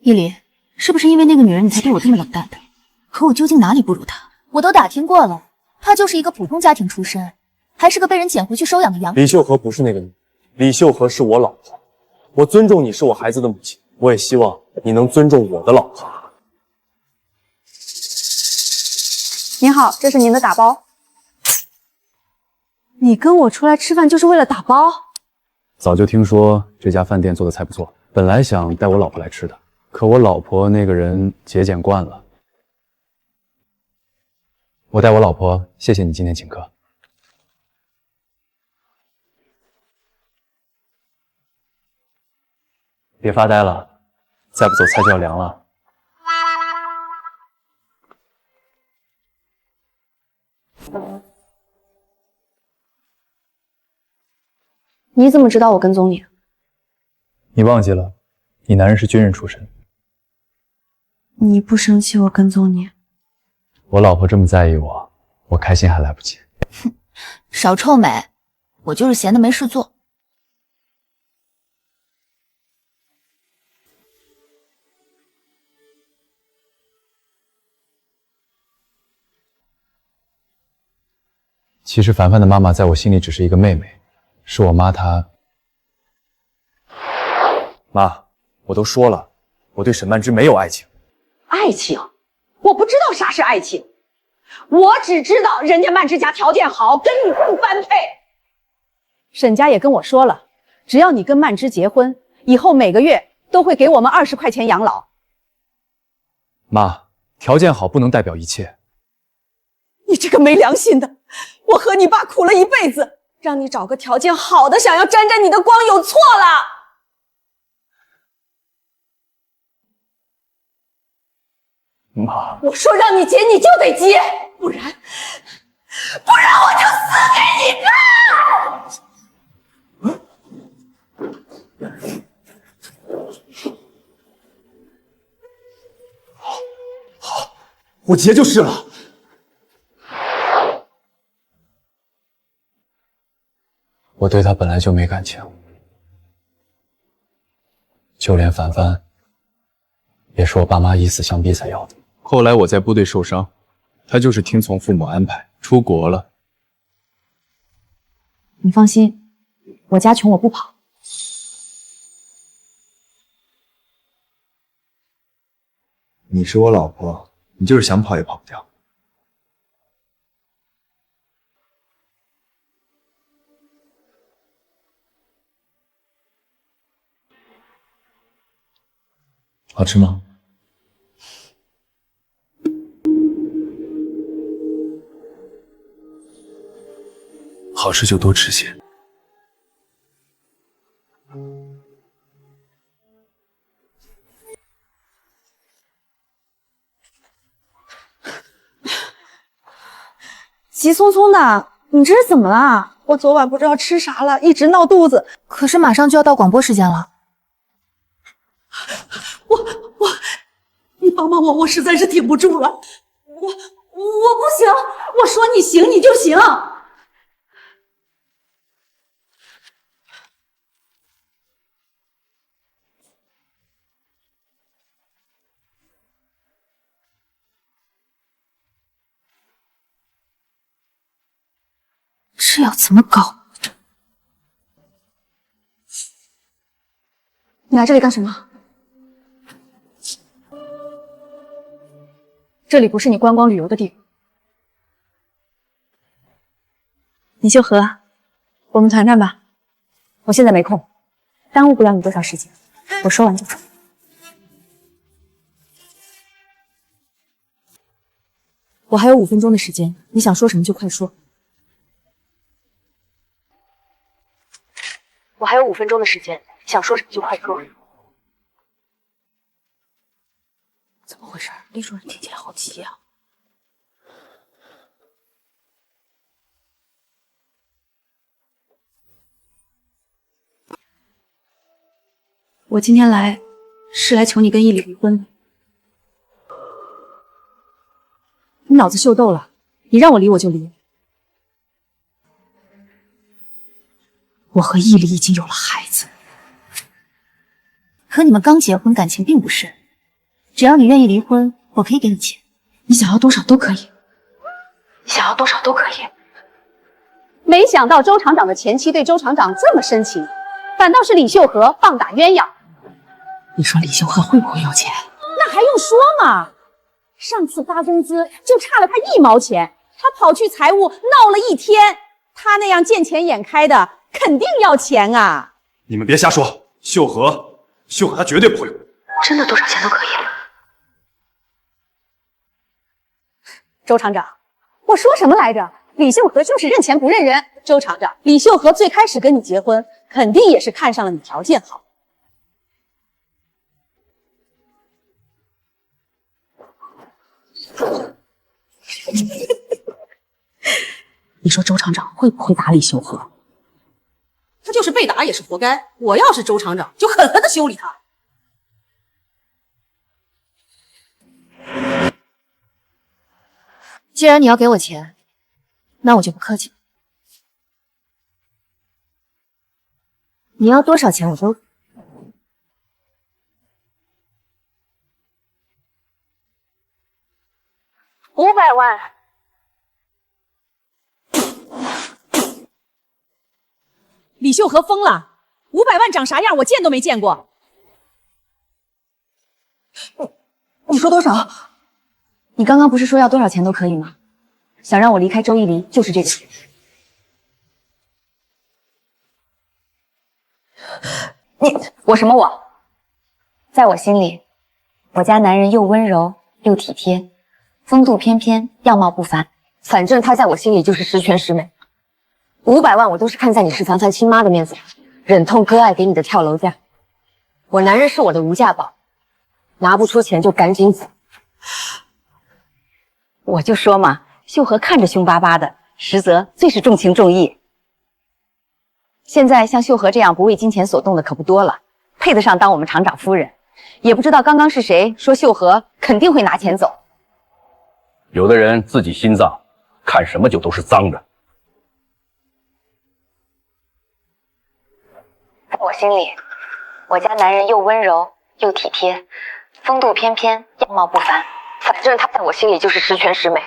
依林，是不是因为那个女人你才对我这么冷淡的？可我究竟哪里不如她？我都打听过了，她就是一个普通家庭出身，还是个被人捡回去收养的养女。李秀和不是那个女，李秀和是我老婆。我尊重你是我孩子的母亲，我也希望你能尊重我的老婆。您好，这是您的打包。你跟我出来吃饭就是为了打包？早就听说这家饭店做的菜不错，本来想带我老婆来吃的，可我老婆那个人节俭惯了。我带我老婆，谢谢你今天请客。别发呆了，再不走菜就要凉了。你怎么知道我跟踪你？你忘记了，你男人是军人出身。你不生气我跟踪你？我老婆这么在意我，我开心还来不及。少臭美，我就是闲的没事做。其实凡凡的妈妈在我心里只是一个妹妹，是我妈她。妈，我都说了，我对沈曼之没有爱情。爱情？我不知道啥是爱情，我只知道人家曼之家条件好，跟你不般配。沈家也跟我说了，只要你跟曼之结婚，以后每个月都会给我们20块钱养老。妈，条件好不能代表一切。你这个没良心的！我和你爸苦了一辈子，让你找个条件好的想要沾沾你的光，有错了。妈，我说让你结你就得结，不然我就死给你看！好，我结就是了。我对他本来就没感情，就连凡凡，也是我爸妈以死相逼才要的。后来我在部队受伤，他就是听从父母安排出国了。你放心，我家穷我不跑。你是我老婆，你就是想跑也跑不掉。好吃吗？好吃就多吃些。急匆匆的，你这是怎么了？我昨晚不知道吃啥了，一直闹肚子。可是马上就要到广播时间了。你帮帮我，我实在是挺不住了。我不行，我说你行你就行。这要怎么搞？你来这里干什么？这里不是你观光旅游的地方。李秀和，我们团战吧。我现在没空，耽误不了你多少时间。我说完就走。我还有5分钟的时间，你想说什么就快说。我还有5分钟的时间，想说什么就快说。怎么回事？李主任听起来好急啊！我今天来是来求你跟伊犁离婚的。你脑子秀逗了，你让我离我就离。我和伊犁已经有了孩子，可你们刚结婚，感情并不深。只要你愿意离婚，我可以给你钱，你想要多少都可以。想要多少都可以。没想到周厂长的前妻对周厂长这么深情，反倒是李秀和棒打鸳鸯。你说李秀和会不会要钱？那还用说吗？上次发工资就差了他1毛钱，他跑去财务闹了1天，他那样见钱眼开的，肯定要钱啊！你们别瞎说，秀和他绝对不会。真的多少钱都可以。周厂长，我说什么来着？李秀和就是认钱不认人。周厂长，李秀和最开始跟你结婚，肯定也是看上了你条件好。你说周厂长会不会打李秀和？他就是被打也是活该。我要是周厂长，就狠狠的修理他。既然你要给我钱，那我就不客气了。你要多少钱我都。500万。李秀和疯了，500万长啥样我见都没见过。你说多少？你刚刚不是说要多少钱都可以吗？想让我离开周一离，就是这个钱。我什么我？在我心里，我家男人又温柔又体贴，风度翩翩，样貌不凡，反正他在我心里就是十全十美。500万我都是看在你是凡凡亲妈的面子上，忍痛割爱给你的跳楼价。我男人是我的无价宝，拿不出钱就赶紧走。我就说嘛，秀和看着凶巴巴的，实则最是重情重义。现在像秀和这样不为金钱所动的可不多了，配得上当我们厂长夫人。也不知道刚刚是谁说秀和肯定会拿钱走。有的人自己心脏看什么就都是脏的。在我心里，我家男人又温柔又体贴，风度翩翩，样貌不凡，反正他在我心里就是十全十美。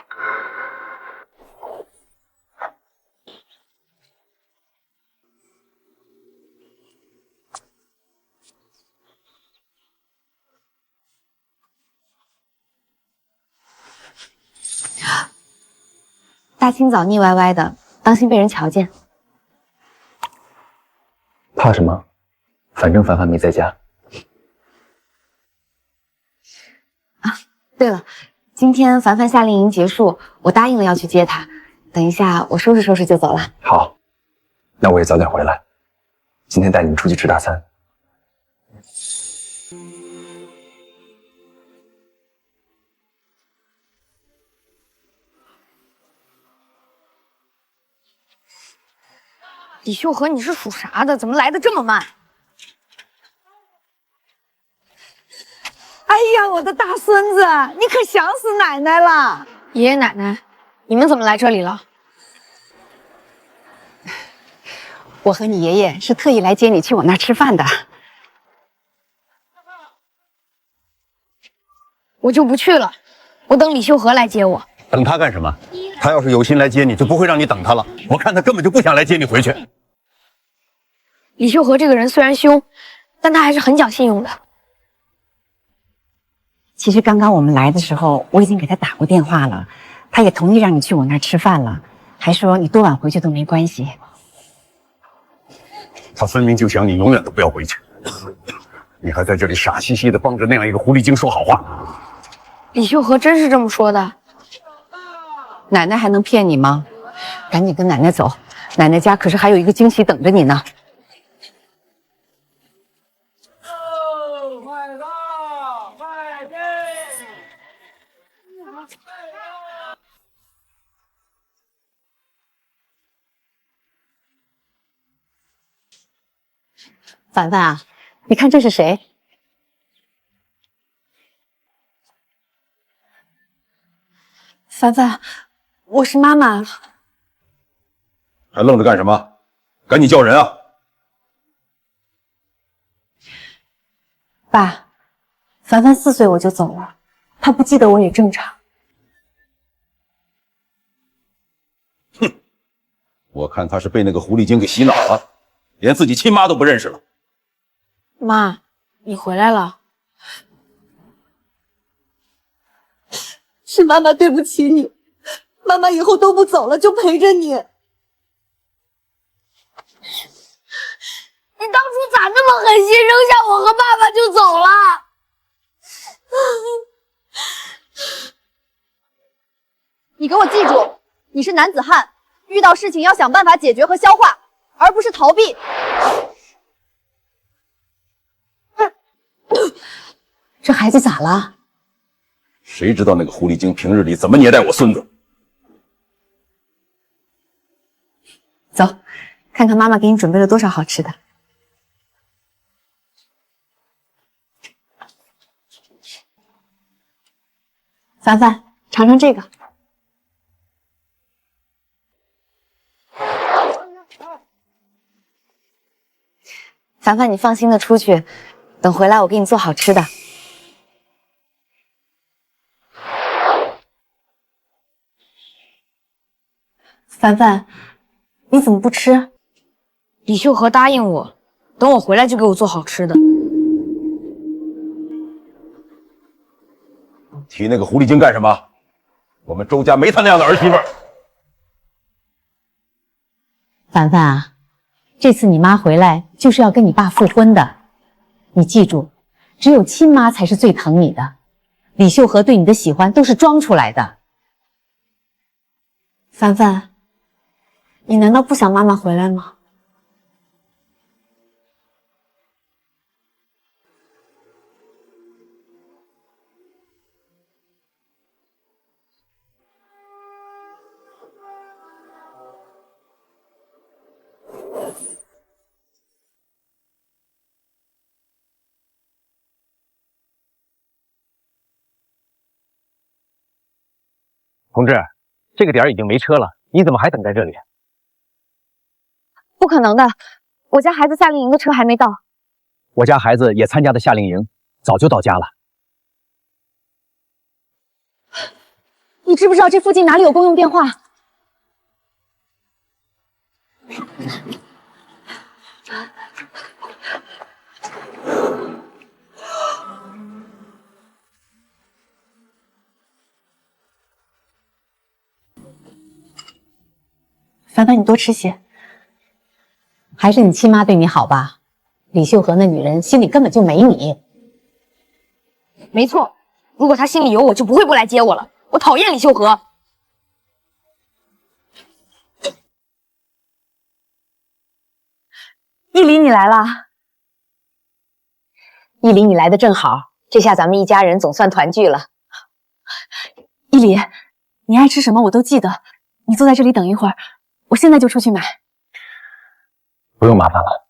大清早腻歪歪的，当心被人瞧见。怕什么？反正凡凡没在家。对了，今天凡凡夏令营结束，我答应了要去接她。等一下我收拾收拾就走了。好，那我也早点回来。今天带你们出去吃大餐。李秀和，你是属啥的？怎么来的这么慢？哎呀，我的大孙子，你可想死奶奶了！爷爷奶奶，你们怎么来这里了？我和你爷爷是特意来接你去我那儿吃饭的。我就不去了，我等李秀和来接我。等他干什么？他要是有心来接你，就不会让你等他了。我看他根本就不想来接你回去。李秀和这个人虽然凶，但他还是很讲信用的。其实刚刚我们来的时候，我已经给他打过电话了，他也同意让你去我那儿吃饭了，还说你多晚回去都没关系。他分明就想你永远都不要回去，你还在这里傻兮兮的帮着那样一个狐狸精说好话。李秀和真是这么说的？奶奶还能骗你吗？赶紧跟奶奶走，奶奶家可是还有一个惊喜等着你呢。凡凡啊，你看这是谁？凡凡，我是妈妈。还愣着干什么？赶紧叫人啊！爸，凡凡4岁我就走了，她不记得我也正常。哼，我看他是被那个狐狸精给洗脑了，连自己亲妈都不认识了。妈，你回来了。是妈妈对不起你，妈妈以后都不走了，就陪着你。你当初咋那么狠心，扔下我和爸爸就走了？你给我记住，你是男子汉，遇到事情要想办法解决和消化，而不是逃避。这孩子咋了？谁知道那个狐狸精平日里怎么虐待我孙子？走，看看妈妈给你准备了多少好吃的。凡凡，尝尝这个。凡凡，你放心的出去，等回来我给你做好吃的。凡凡，你怎么不吃？李秀和答应我，等我回来就给我做好吃的。提那个狐狸精干什么？我们周家没他那样的儿媳妇。凡凡啊，这次你妈回来就是要跟你爸复婚的，你记住，只有亲妈才是最疼你的。李秀和对你的喜欢都是装出来的。凡凡，你难道不想妈妈回来吗？同志，这个点已经没车了，你怎么还等在这里？不可能的，我家孩子夏令营的车还没到。我家孩子也参加的夏令营，早就到家了。你知不知道这附近哪里有公用电话？凡凡，你多吃些。还是你亲妈对你好吧？李秀和那女人心里根本就没你。没错，如果她心里有我，就不会不来接我了。我讨厌李秀和。依离，你来了。依离，你来的正好，这下咱们一家人总算团聚了。依离，你爱吃什么我都记得，你坐在这里等一会儿，我现在就出去买。不用麻烦了。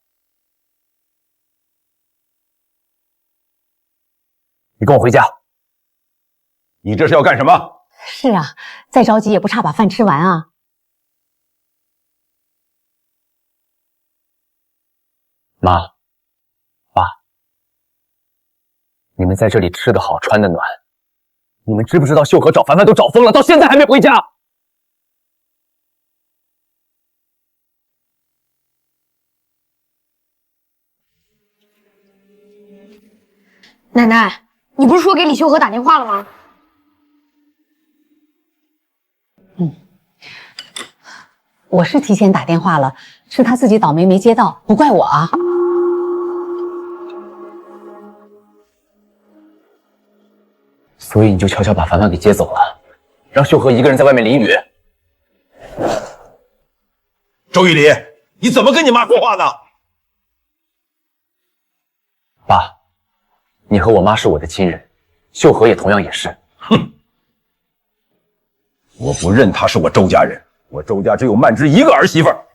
你跟我回家。你这是要干什么？是啊，再着急也不差把饭吃完啊。妈，爸，你们在这里吃得好，穿得暖，你们知不知道秀和找凡凡都找疯了，到现在还没回家？奶奶，你不是说给李秀和打电话了吗？我是提前打电话了，是他自己倒霉没接到，不怪我啊。所以你就悄悄把凡凡给接走了，让秀和一个人在外面淋雨。周玉礼，你怎么跟你妈说话呢？爸，你和我妈是我的亲人，秀和也同样也是。哼，我不认她是我周家人，我周家只有曼芝一个儿媳妇儿。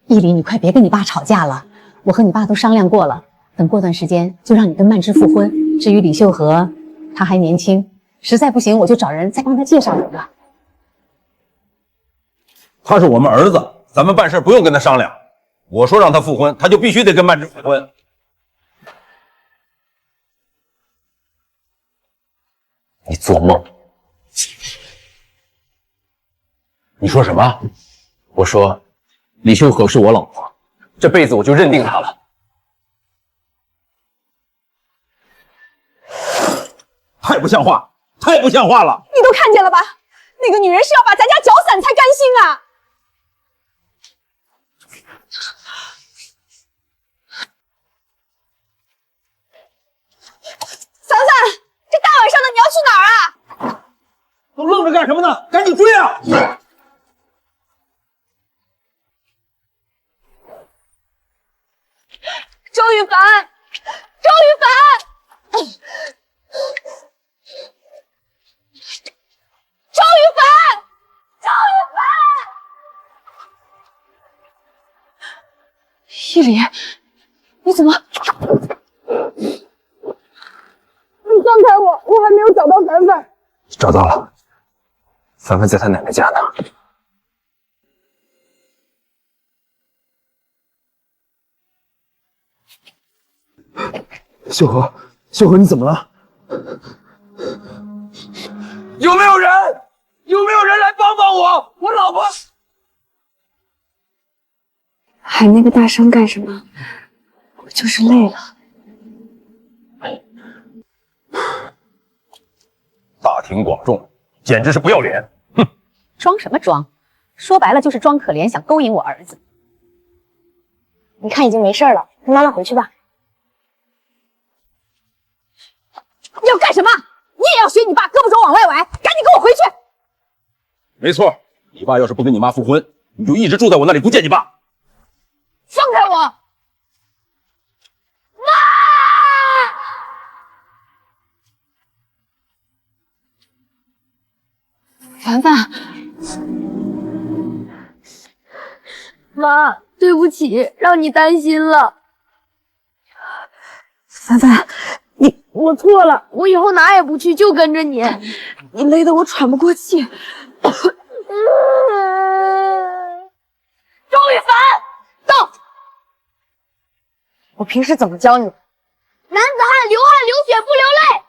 依离，你快别跟你爸吵架了，我和你爸都商量过了，等过段时间就让你跟曼芝复婚。至于李秀和，他还年轻，实在不行我就找人再帮他介绍一个。他是我们儿子，咱们办事不用跟他商量。我说让他复婚，他就必须得跟曼芝复婚。你做梦！你说什么？我说，李秀和是我老婆，这辈子我就认定她了。太不像话，太不像话了！你都看见了吧？那个女人是要把咱家搅散才甘心啊！凡凡，这大晚上的你要去哪儿啊？都愣着干什么呢？赶紧追啊！周雨凡，周雨凡，周雨凡，周雨凡！依里，你怎么？你放开我，我还没有找到凡凡。找到了，凡凡在他奶奶家呢。秀禾，秀禾，你怎么了？有没有人？有没有人来帮帮我？我老婆……喊那个大声干什么？我就是累了。大庭广众，简直是不要脸！哼，装什么装？说白了就是装可怜，想勾引我儿子。你看已经没事了，跟妈妈回去吧。你要干什么？你也要学你爸胳膊肘往外崴，赶紧跟我回去！没错，你爸要是不跟你妈复婚，你就一直住在我那里不见你爸。放开我！妈！凡凡，妈，对不起，让你担心了。凡凡，我错了，我以后哪也不去，就跟着你。你累得我喘不过气。周雨凡，到！我平时怎么教你？男子汉流汗流血不流泪。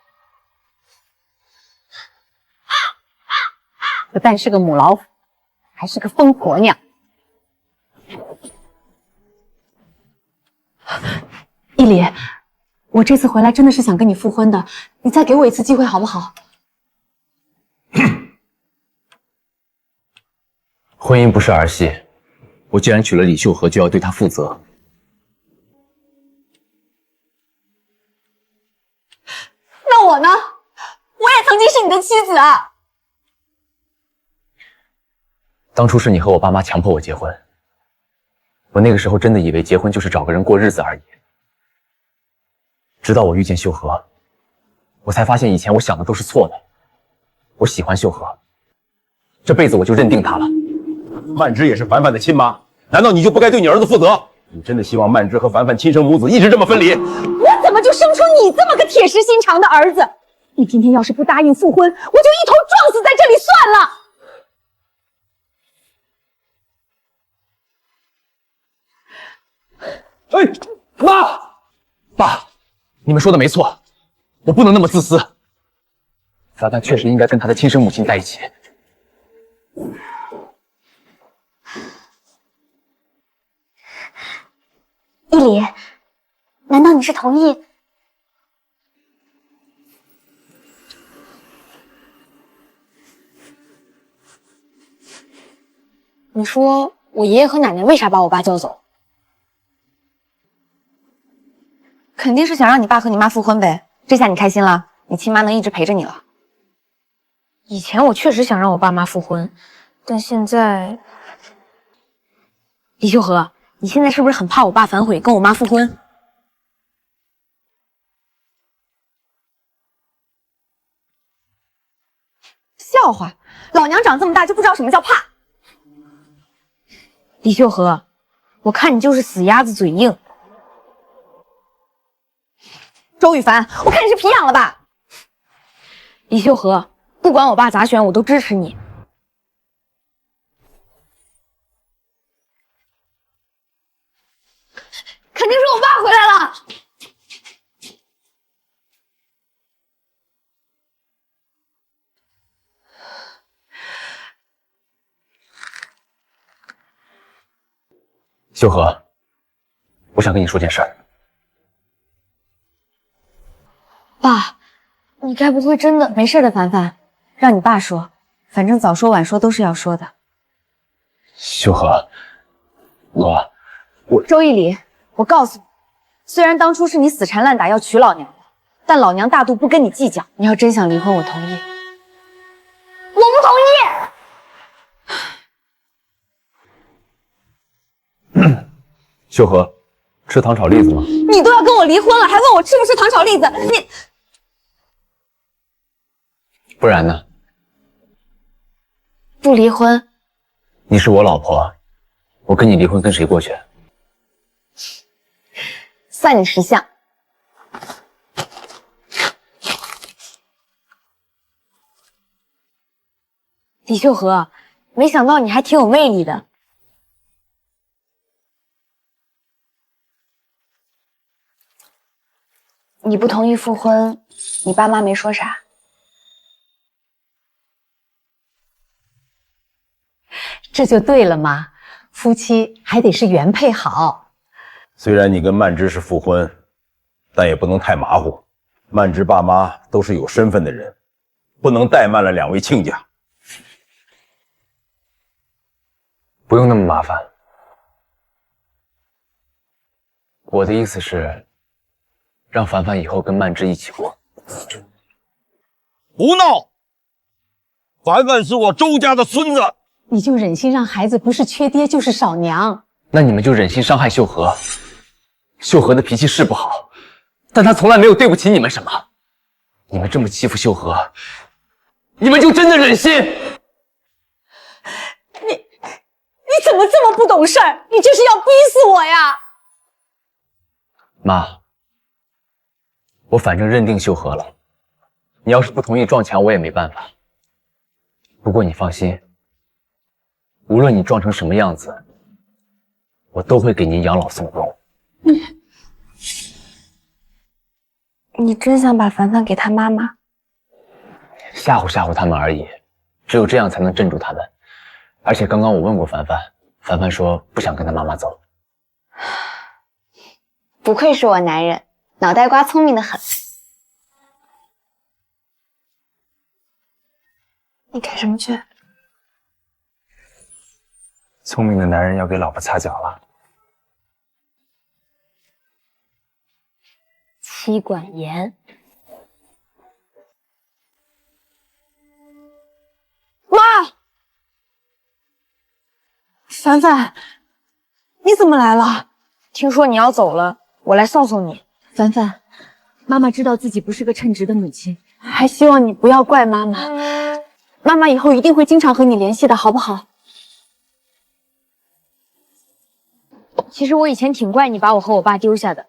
不但是个母老虎，还是个疯婆娘。依里，我这次回来真的是想跟你复婚的，你再给我一次机会好不好？婚姻不是儿戏，我既然娶了李秀禾，就要对她负责。那我呢？我也曾经是你的妻子啊！当初是你和我爸妈强迫我结婚，我那个时候真的以为结婚就是找个人过日子而已。直到我遇见秀禾，我才发现以前我想的都是错的。我喜欢秀禾，这辈子我就认定她了。曼芝也是凡凡的亲妈，难道你就不该对你儿子负责？你真的希望曼芝和凡凡亲生母子一直这么分离？我怎么就生出你这么个铁石心肠的儿子？你今天要是不答应复婚，我就一头撞死在这里算了。哎，妈，爸，你们说的没错，我不能那么自私。凡凡确实应该跟他的亲生母亲在一起。依里，难道你是同意？你说我爷爷和奶奶为啥把我爸叫走？肯定是想让你爸和你妈复婚呗。这下你开心了，你亲妈能一直陪着你了。以前我确实想让我爸妈复婚，但现在……李秀禾，你现在是不是很怕我爸反悔跟我妈复婚？笑话，老娘长这么大就不知道什么叫怕。李秀禾，我看你就是死鸭子嘴硬。周雨凡，我看你是皮痒了吧？李秀和，不管我爸咋选，我都支持你。肯定是我爸回来了。秀和，我想跟你说件事儿。爸，你该不会真的……没事的，凡凡，让你爸说，反正早说晚说都是要说的。秀和，周一礼，我告诉你，虽然当初是你死缠烂打要娶老娘的，但老娘大度不跟你计较。你要真想离婚，我同意。我不同意。秀和，吃糖炒栗子吗？你都要跟我离婚了，还问我吃不吃糖炒栗子？你不然呢？不离婚？你是我老婆，我跟你离婚跟谁过去？算你识相。李秀和，没想到你还挺有魅力的。你不同意复婚，你爸妈没说啥？这就对了嘛，夫妻还得是原配好。虽然你跟曼芝是复婚，但也不能太马虎。曼芝爸妈都是有身份的人，不能怠慢了两位亲家。不用那么麻烦。我的意思是，让凡凡以后跟曼芝一起过。胡闹！凡凡是我周家的孙子，你就忍心让孩子不是缺爹就是少娘？那你们就忍心伤害秀和。秀和的脾气是不好，但他从来没有对不起你们什么。你们这么欺负秀和，你们就真的忍心？你怎么这么不懂事儿？你这是要逼死我呀！妈，我反正认定秀和了，你要是不同意撞墙，我也没办法。不过你放心，无论你撞成什么样子，我都会给您养老送终。你真想把凡凡给他妈妈？吓唬吓唬他们而已，只有这样才能镇住他们。而且刚刚我问过凡凡，凡凡说不想跟他妈妈走。不愧是我男人，脑袋瓜聪明的很。你干什么去？聪明的男人要给老婆擦脚了。妻管严。妈，凡凡，你怎么来了？听说你要走了，我来送送你。凡凡，妈妈知道自己不是个称职的母亲，还希望你不要怪妈妈。妈妈以后一定会经常和你联系的，好不好？其实我以前挺怪你把我和我爸丢下的，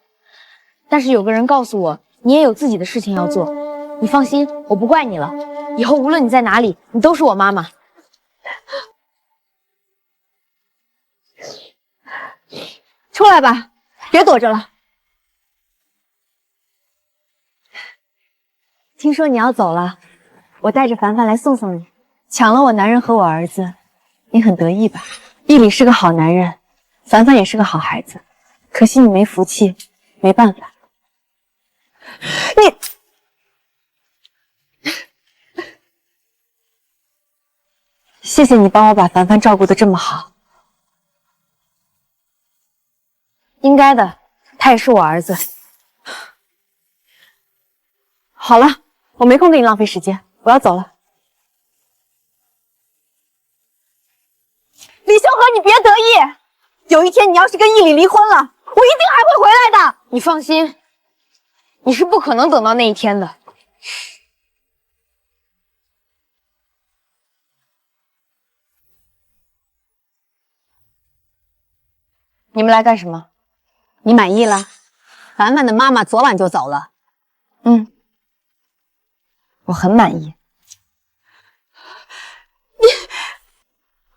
但是有个人告诉我，你也有自己的事情要做。你放心，我不怪你了。以后无论你在哪里，你都是我妈妈。出来吧，别躲着了。听说你要走了，我带着凡凡来送送你。抢了我男人和我儿子，你很得意吧？义理是个好男人，凡凡也是个好孩子，可惜你没福气，没办法。谢谢你帮我把凡凡照顾得这么好。应该的，他也是我儿子。好了，我没空跟你浪费时间，我要走了。李修和，你别得意，有一天你要是跟义理离婚了，我一定还会回来的。你放心，你是不可能等到那一天的。你们来干什么？你满意了？凡凡的妈妈昨晚就走了，我很满意。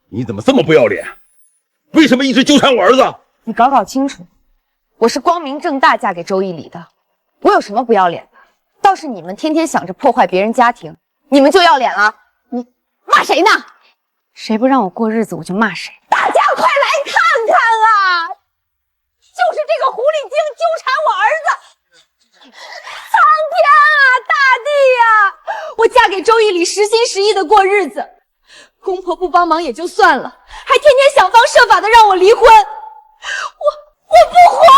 你怎么这么不要脸？为什么一直纠缠我儿子？你搞清楚，我是光明正大嫁给周一礼的，我有什么不要脸的？倒是你们天天想着破坏别人家庭，你们就要脸了。你骂谁呢？谁不让我过日子，我就骂谁。大家快来看看啊！就是这个狐狸精纠缠我儿子，苍天啊，大地呀！我嫁给周一礼，实心实意的过日子，公婆不帮忙也就算了，还天天想方设法的让我离婚，我不活了！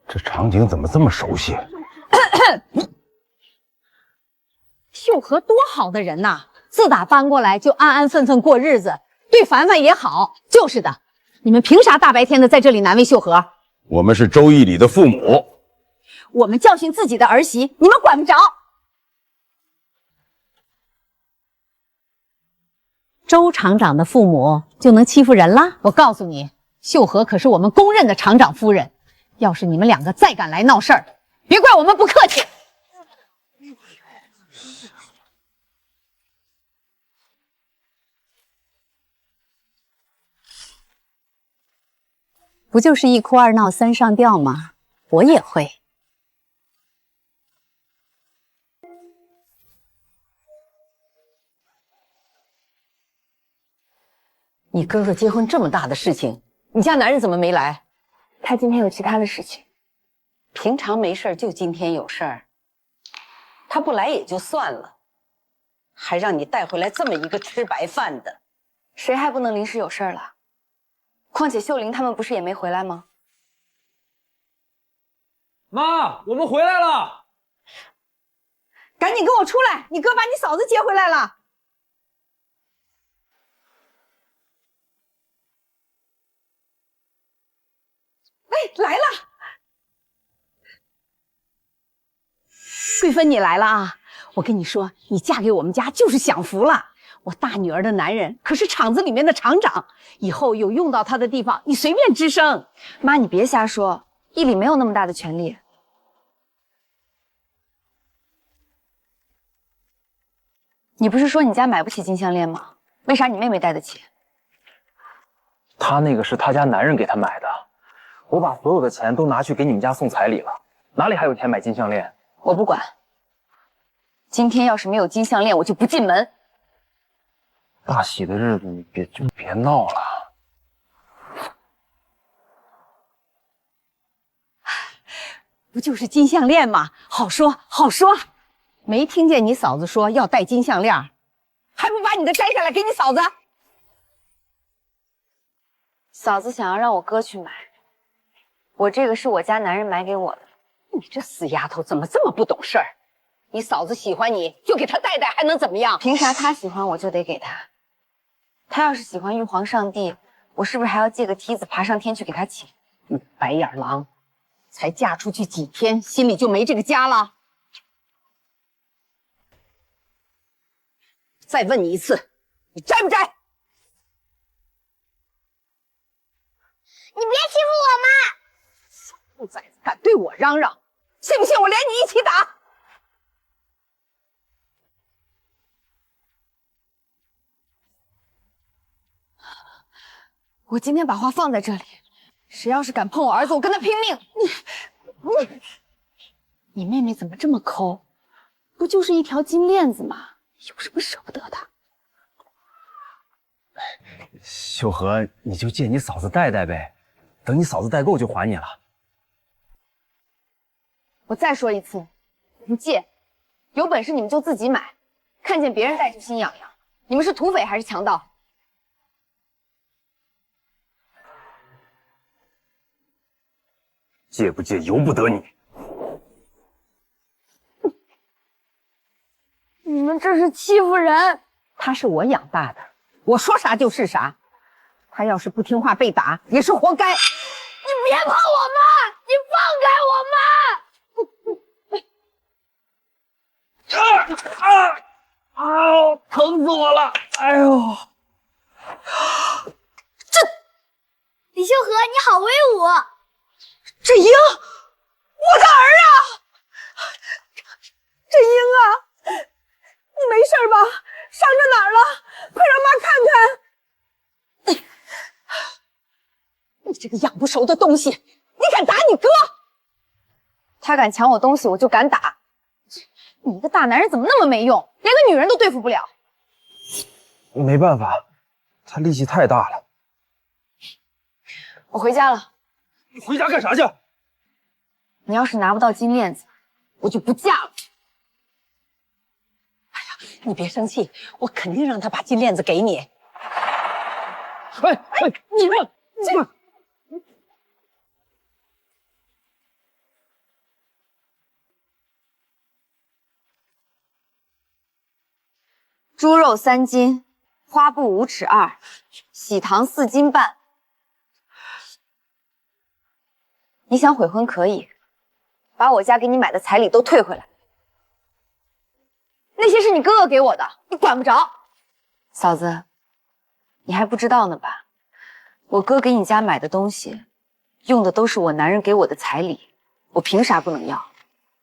这场景怎么这么熟悉？秀禾多好的人呐！自打搬过来就安安分分过日子，对凡凡也好。就是的，你们凭啥大白天的在这里难为秀禾？我们是周一礼的父母，我们教训自己的儿媳，你们管不着。周厂长的父母就能欺负人啦？我告诉你，秀禾可是我们公认的厂长夫人。要是你们两个再敢来闹事儿，别怪我们不客气。不就是一哭二闹三上吊吗？我也会。你哥哥结婚这么大的事情，你家男人怎么没来？他今天有其他的事情。平常没事就今天有事儿，他不来也就算了，还让你带回来这么一个吃白饭的，谁还不能临时有事儿了？况且秀玲他们不是也没回来吗？妈，我们回来了！赶紧跟我出来！你哥把你嫂子接回来了。哎，来了！桂芬，你来了啊！我跟你说，你嫁给我们家就是享福了。我大女儿的男人可是厂子里面的厂长，以后有用到他的地方，你随便吱声。妈，你别瞎说，一礼没有那么大的权利。你不是说你家买不起金项链吗？为啥你妹妹戴得起？他那个是他家男人给他买的，我把所有的钱都拿去给你们家送彩礼了，哪里还有钱买金项链？我不管。今天要是没有金项链，我就不进门。大喜的日子你别闹了。不就是金项链吗？好说好说。没听见你嫂子说要戴金项链，还不把你的摘下来给你嫂子？嫂子想要让我哥去买，我这个是我家男人买给我的。你这死丫头怎么这么不懂事儿？你嫂子喜欢你就给她戴戴，还能怎么样？凭啥她喜欢我就得给她？她要是喜欢玉皇上帝，我是不是还要借个梯子爬上天去给她请？你白眼狼，才嫁出去几天，心里就没这个家了？再问你一次，你摘不摘？你别欺负我妈！小兔崽子敢对我嚷嚷，信不信我连你一起打？我今天把话放在这里，谁要是敢碰我儿子，我跟他拼命！你妹妹怎么这么抠？不就是一条金链子吗？有什么舍不得的？秀禾，你就借你嫂子戴戴呗，等你嫂子戴够就还你了。我再说一次，不借，有本事你们就自己买，看见别人戴就心痒痒。你们是土匪还是强盗？借不借由不得你。你们这是欺负人！他是我养大的，我说啥就是啥。他要是不听话被打，也是活该。你别碰我妈！你放开我妈！疼死我了！哎呦，好威武！志英，我的儿啊！志英啊，你没事吧？伤着哪儿了？快让妈看看！你这个养不熟的东西，你敢打你哥？他敢抢我东西，我就敢打。你一个大男人怎么那么没用，连个女人都对付不了？没办法，他力气太大了。我回家了。你回家干啥去？你要是拿不到金链子，我就不嫁了。你别生气，我肯定让他把金链子给你。你们这。猪肉3斤，花布5尺2，喜糖4斤半。你想悔婚可以，把我家给你买的彩礼都退回来。那些是你哥哥给我的，你管不着。嫂子，你还不知道呢吧？我哥给你家买的东西，用的都是我男人给我的彩礼，我凭啥不能要？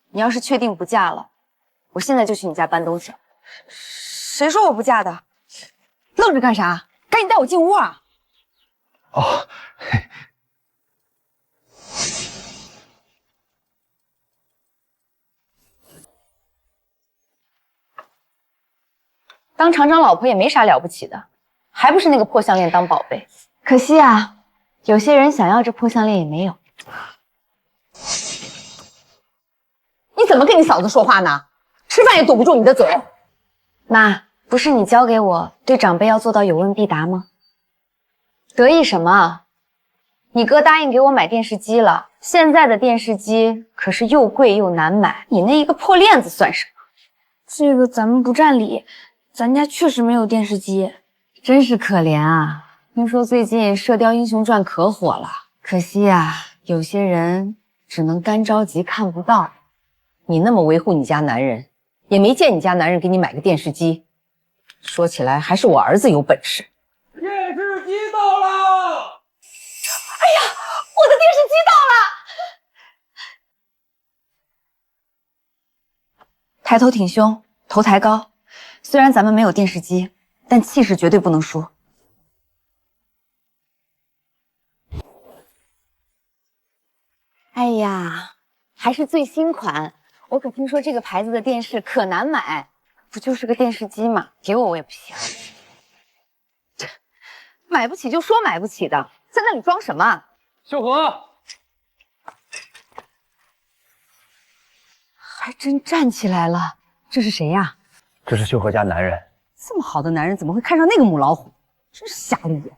你要是确定不嫁了，我现在就去你家搬东西。谁说我不嫁的？愣着干啥？赶紧带我进屋啊！哦，当厂长老婆也没啥了不起的，还不是那个破项链当宝贝。可惜啊，有些人想要这破项链也没有。你怎么跟你嫂子说话呢？吃饭也堵不住你的嘴。妈，不是你教给我对长辈要做到有问必答吗？得意什么？你哥答应给我买电视机了，现在的电视机可是又贵又难买，你那一个破链子算什么？这个咱们不占理，咱家确实没有电视机。真是可怜啊！听说最近《射雕英雄传》可火了，可惜啊，有些人只能干着急看不到。你那么维护你家男人，也没见你家男人给你买个电视机。说起来还是我儿子有本事。电视机到了！哎呀，我的电视机到了！抬头挺胸，头抬高。虽然咱们没有电视机，但气势绝对不能输。哎呀，还是最新款！我可听说这个牌子的电视可难买。不就是个电视机吗？给我也不行。买不起就说买不起的，在那里装什么？秀禾，还真站起来了。这是谁呀？这是秀禾家男人。这么好的男人，怎么会看上那个母老虎？真是瞎了眼。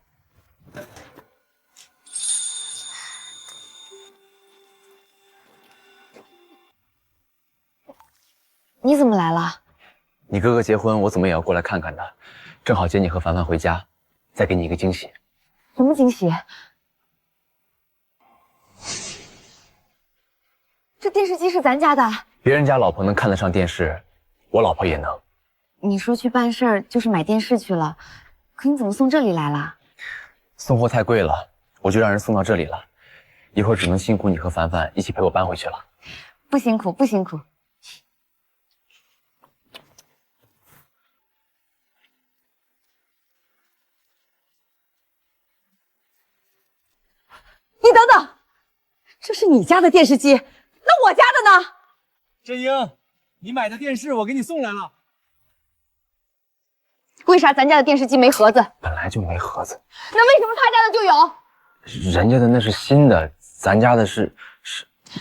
你怎么来了？你哥哥结婚，我怎么也要过来看看他，正好接你和凡凡回家，再给你一个惊喜。什么惊喜？这电视机是咱家的。别人家老婆能看得上电视，我老婆也能。你说去办事儿就是买电视去了，可你怎么送这里来了？送货太贵了，我就让人送到这里了。一会儿只能辛苦你和凡凡一起陪我搬回去了。不辛苦，不辛苦。你等等，这是你家的电视机，那我家的呢？振英，你买的电视我给你送来了。为啥咱家的电视机没盒子？本来就没盒子。那为什么他家的就有？人家的那是新的，咱家的是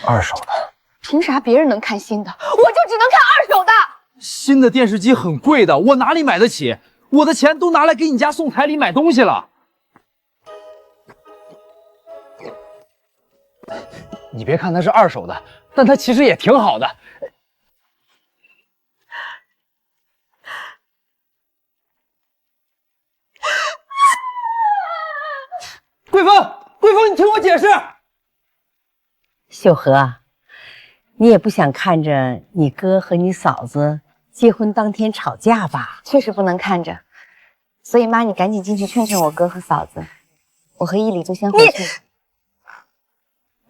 二手的。凭啥别人能看新的，我就只能看二手的？新的电视机很贵的，我哪里买得起？我的钱都拿来给你家送彩礼买东西了。你别看它是二手的，但它其实也挺好的。桂芳，桂芳，你听我解释。秀禾，你也不想看着你哥和你嫂子结婚当天吵架吧？确实不能看着，所以妈，你赶紧进去劝劝我哥和嫂子，我和伊里就先回去。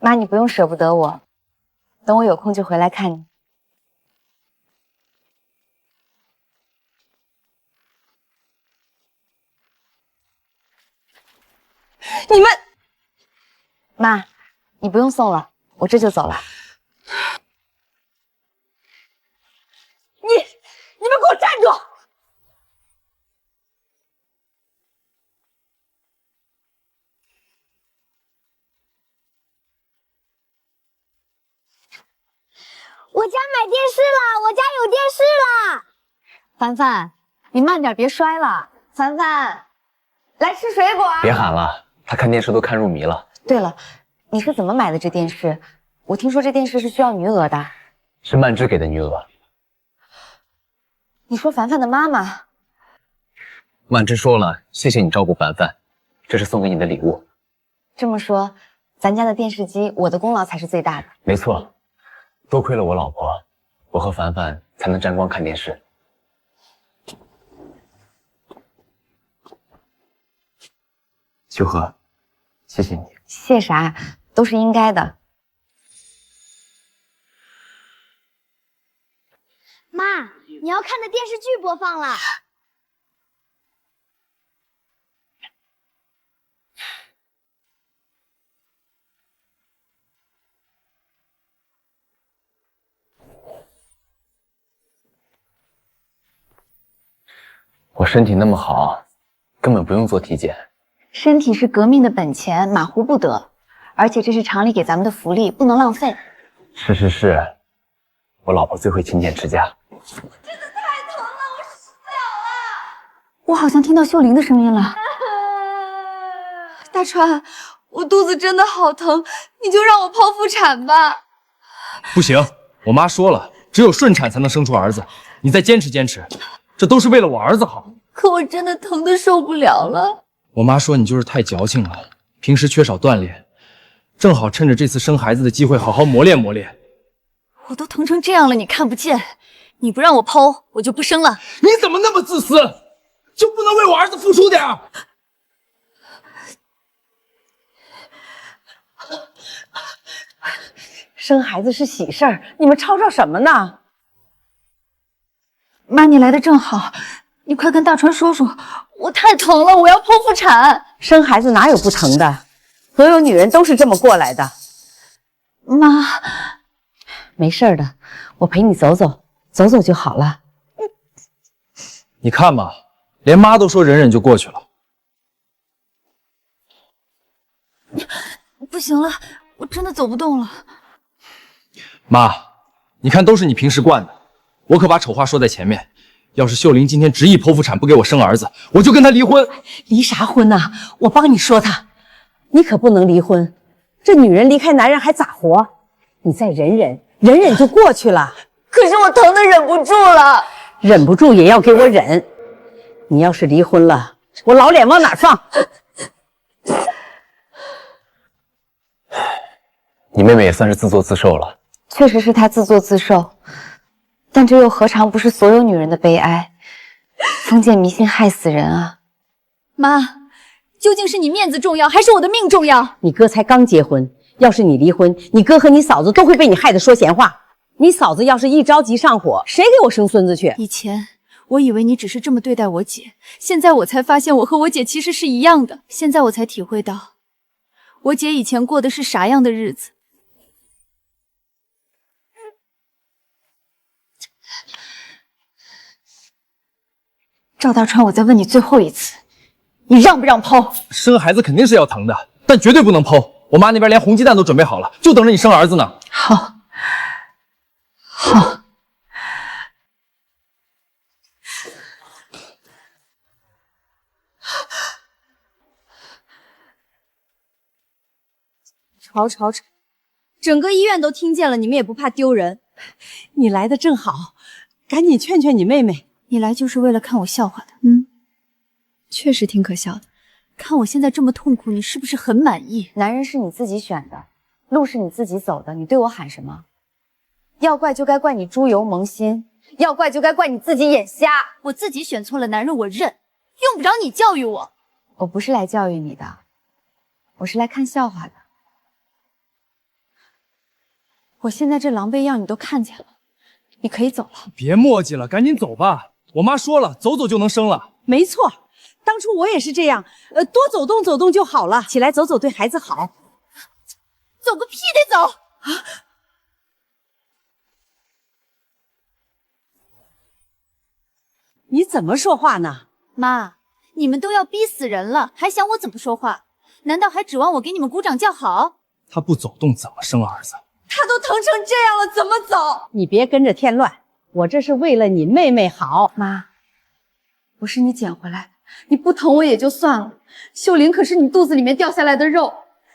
妈，你不用舍不得我，等我有空就回来看你。你们，妈，你不用送了，我这就走了。你们给我站住！我家买电视了，我家有电视了。凡凡，你慢点，别摔了。凡凡，来吃水果。别喊了，他看电视都看入迷了。对了，你是怎么买的这电视？我听说这电视是需要女额的。是曼芝给的女额。你说凡凡的妈妈？曼芝说了，谢谢你照顾凡凡，这是送给你的礼物。这么说，咱家的电视机，我的功劳才是最大的。没错，多亏了我老婆，我和凡凡才能沾光看电视。秀禾，谢谢你。谢啥？都是应该的。妈，你要看的电视剧播放了。我身体那么好，根本不用做体检。身体是革命的本钱，马虎不得。而且这是厂里给咱们的福利，不能浪费。是，我老婆最会勤俭持家。我好像听到秀玲的声音了。大川，我肚子真的好疼，你就让我剖腹产吧。不行，我妈说了，只有顺产才能生出儿子，你再坚持坚持，这都是为了我儿子好。可我真的疼得受不了了。我妈说你就是太矫情了，平时缺少锻炼，正好趁着这次生孩子的机会好好磨练磨练。我都疼成这样了，你看不见？你不让我剖，我就不生了。你怎么那么自私？就不能为我儿子付出点儿？生孩子是喜事儿，你们吵吵什么呢？妈，你来的正好，你快跟大川说说，我太疼了，我要剖腹产。生孩子哪有不疼的？所有女人都是这么过来的。妈，没事的，我陪你走走，走走就好了。你看嘛，连妈都说忍忍就过去了。不行了，我真的走不动了。妈，你看都是你平时惯的，我可把丑话说在前面。要是秀玲今天执意剖腹产不给我生儿子，我就跟她离婚。离啥婚呐？我帮你说她，你可不能离婚。这女人离开男人还咋活？你再忍忍，忍忍就过去了。可是我疼得忍不住了，忍不住也要给我忍。你要是离婚了，我老脸往哪放？你妹妹也算是自作自受了。确实是她自作自受，但这又何尝不是所有女人的悲哀？封建迷信害死人啊！妈，究竟是你面子重要，还是我的命重要？你哥才刚结婚，要是你离婚，你哥和你嫂子都会被你害得说闲话。你嫂子要是一着急上火，谁给我生孙子去？以前我以为你只是这么对待我姐，现在我才发现我和我姐其实是一样的。现在我才体会到，我姐以前过的是啥样的日子。赵大川，我再问你最后一次，你让不让剖？生孩子肯定是要疼的，但绝对不能剖。我妈那边连红鸡蛋都准备好了，就等着你生儿子呢。好，吵，整个医院都听见了，你们也不怕丢人？你来的正好，赶紧劝劝你妹妹。你来就是为了看我笑话的，确实挺可笑的。看我现在这么痛苦，你是不是很满意？男人是你自己选的，路是你自己走的，你对我喊什么？要怪就该怪你猪油蒙心，要怪就该怪你自己眼瞎。我自己选错了男人，我认，用不着你教育我。我不是来教育你的，我是来看笑话的。我现在这狼狈样你都看见了，你可以走了。别磨叽了，赶紧走吧。我妈说了，走走就能生了。没错，当初我也是这样，多走动走动就好了，起来走走对孩子好。走个屁得走啊！你怎么说话呢？妈，你们都要逼死人了，还想我怎么说话？难道还指望我给你们鼓掌叫好？她不走动怎么生儿子？她都疼成这样了，怎么走？你别跟着添乱，我这是为了你妹妹好。妈，不是你捡回来的，你不疼我也就算了，秀玲可是你肚子里面掉下来的肉，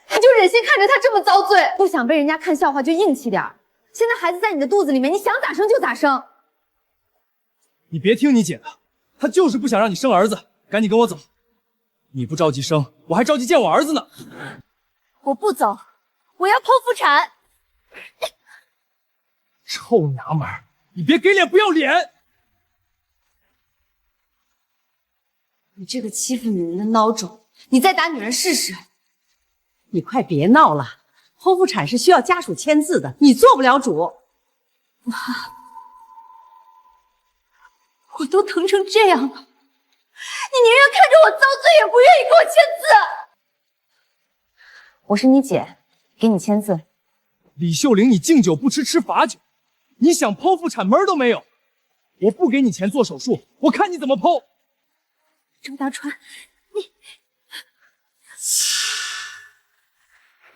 你就忍心看着她这么遭罪？不想被人家看笑话就硬气点。现在孩子在你的肚子里面，你想咋生就咋生。你别听你姐的，她就是不想让你生儿子。赶紧跟我走，你不着急生，我还着急见我儿子呢。我不走，我要剖腹产。臭娘们儿，你别给脸不要脸！你这个欺负女人的孬种，你再打女人试试。你快别闹了，剖腹产是需要家属签字的，你做不了主。妈，我都疼成这样了，你宁愿看着我遭罪，也不愿意给我签字。我是你姐，给你签字。李秀玲，你敬酒不吃吃罚酒，你想剖腹产门都没有。我不给你钱做手术，我看你怎么剖。周大川，你……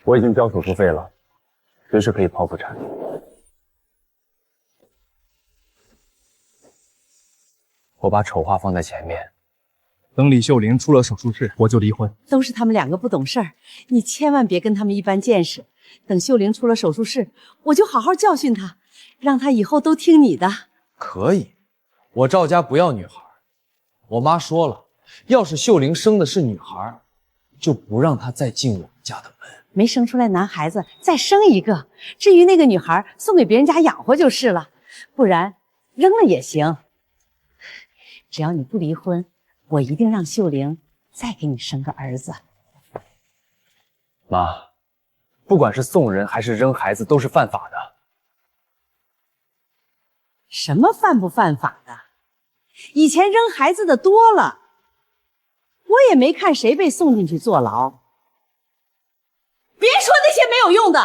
我已经交手术费了，随时可以剖腹产。我把丑话放在前面，等李秀玲出了手术室，我就离婚。都是他们两个不懂事儿，你千万别跟他们一般见识。等秀玲出了手术室，我就好好教训她，让她以后都听你的。可以，我赵家不要女孩。我妈说了，要是秀玲生的是女孩，就不让她再进我们家的门。没生出来男孩子，再生一个。至于那个女孩，送给别人家养活就是了，不然扔了也行。只要你不离婚，我一定让秀玲再给你生个儿子。妈，不管是送人还是扔孩子，都是犯法的。什么犯不犯法的？以前扔孩子的多了，我也没看谁被送进去坐牢。别说那些没有用的，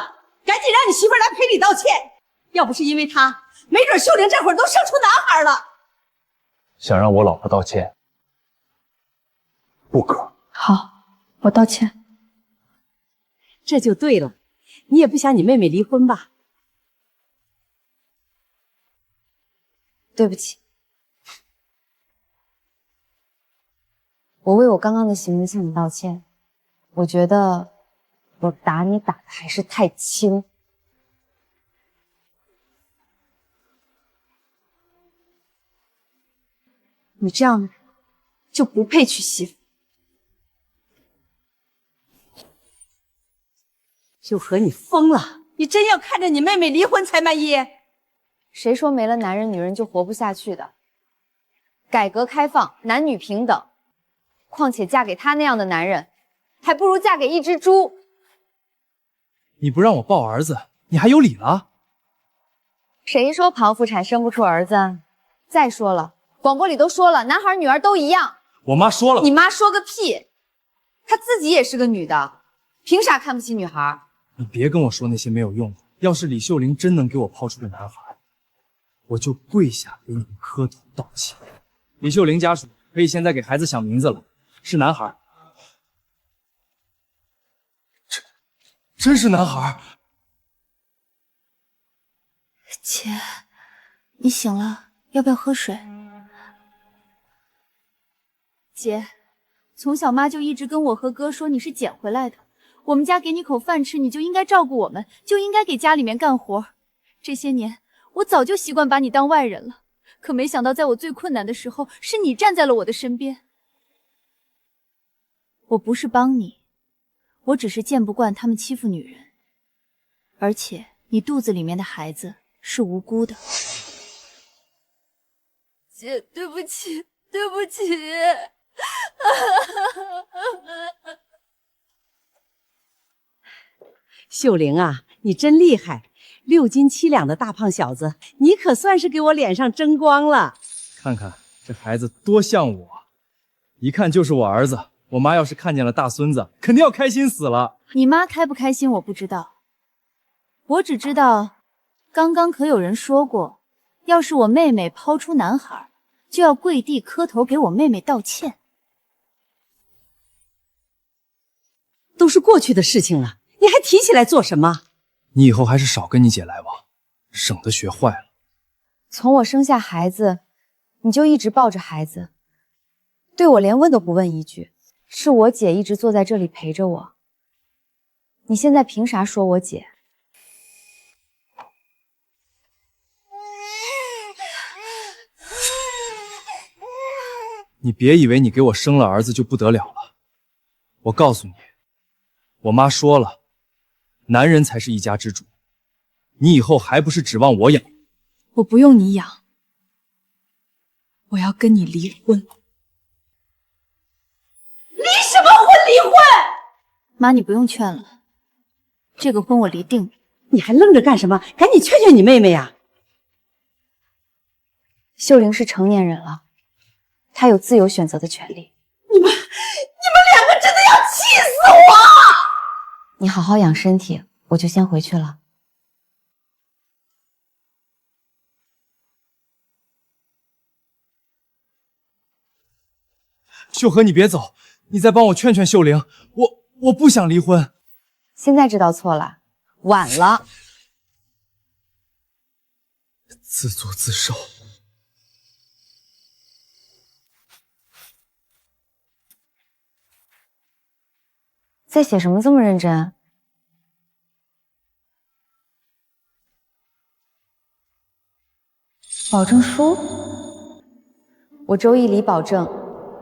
赶紧让你媳妇来赔礼道歉。要不是因为她，没准秀玲这会儿都生出男孩了。想让我老婆道歉，不可。好，我道歉。这就对了，你也不想你妹妹离婚吧？对不起，我为我刚刚的行为向你道歉。我觉得我打你打的还是太轻。你这样的人就不配娶媳妇。秀禾，你疯了！你真要看着你妹妹离婚才满意？谁说没了男人女人就活不下去的？改革开放，男女平等。况且嫁给他那样的男人，还不如嫁给一只猪。你不让我抱儿子，你还有理了？谁说剖腹产生不出儿子？再说了，广播里都说了，男孩女儿都一样。我妈说了。你妈说个屁！她自己也是个女的，凭啥看不起女孩？你别跟我说那些没有用的。要是李秀玲真能给我抛出个男孩，我就跪下给你们磕头道歉。李秀玲家属可以现在给孩子想名字了，是男孩。真是男孩。姐，你醒了，要不要喝水？姐，从小妈就一直跟我和哥说你是捡回来的，我们家给你口饭吃，你就应该照顾我们，就应该给家里面干活。这些年我早就习惯把你当外人了，可没想到在我最困难的时候，是你站在了我的身边。我不是帮你，我只是见不惯他们欺负女人，而且你肚子里面的孩子是无辜的。姐，对不起，对不起。秀玲啊，你真厉害， 6斤7两的大胖小子，你可算是给我脸上争光了。看看这孩子多像我，一看就是我儿子。我妈要是看见了大孙子，肯定要开心死了。你妈开不开心我不知道，我只知道，刚刚可有人说过，要是我妹妹抛出男孩，就要跪地磕头给我妹妹道歉。都是过去的事情了，你还提起来做什么？你以后还是少跟你姐来往，省得学坏了。从我生下孩子，你就一直抱着孩子，对我连问都不问一句。是我姐一直坐在这里陪着我，你现在凭啥说我姐？你别以为你给我生了儿子就不得了了。我告诉你，我妈说了，男人才是一家之主，你以后还不是指望我养？我不用你养，我要跟你离婚。离什么婚？离婚！妈，你不用劝了，这个婚我离定了。你还愣着干什么？赶紧劝劝你妹妹呀！秀玲是成年人了，她有自由选择的权利。你们两个真的要气死我！你好好养身体，我就先回去了。秀禾，你别走，你再帮我劝劝秀玲，我不想离婚。现在知道错了，晚了。自作自受。在写什么这么认真？保证书？我周一里保证，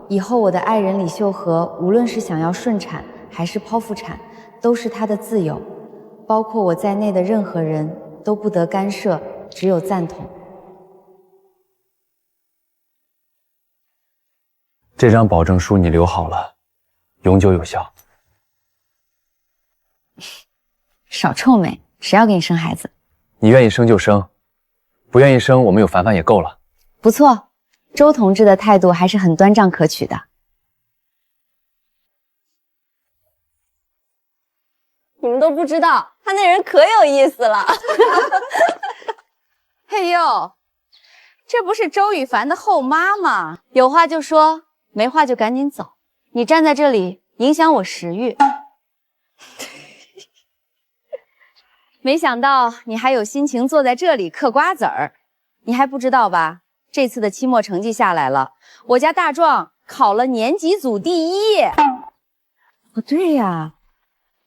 以后我的爱人李秀禾，无论是想要顺产还是剖腹产，都是他的自由，包括我在内的任何人都不得干涉，只有赞同。这张保证书你留好了，永久有效。少臭美，谁要给你生孩子？你愿意生就生，不愿意生，我们有凡凡也够了。不错，周同志的态度还是很端正可取的。你们都不知道，他那人可有意思了。嘿呦，这不是周雨凡的后妈吗？有话就说，没话就赶紧走。你站在这里影响我食欲。没想到你还有心情坐在这里嗑瓜子儿，你还不知道吧？这次的期末成绩下来了，我家大壮考了年级组第1。不对呀，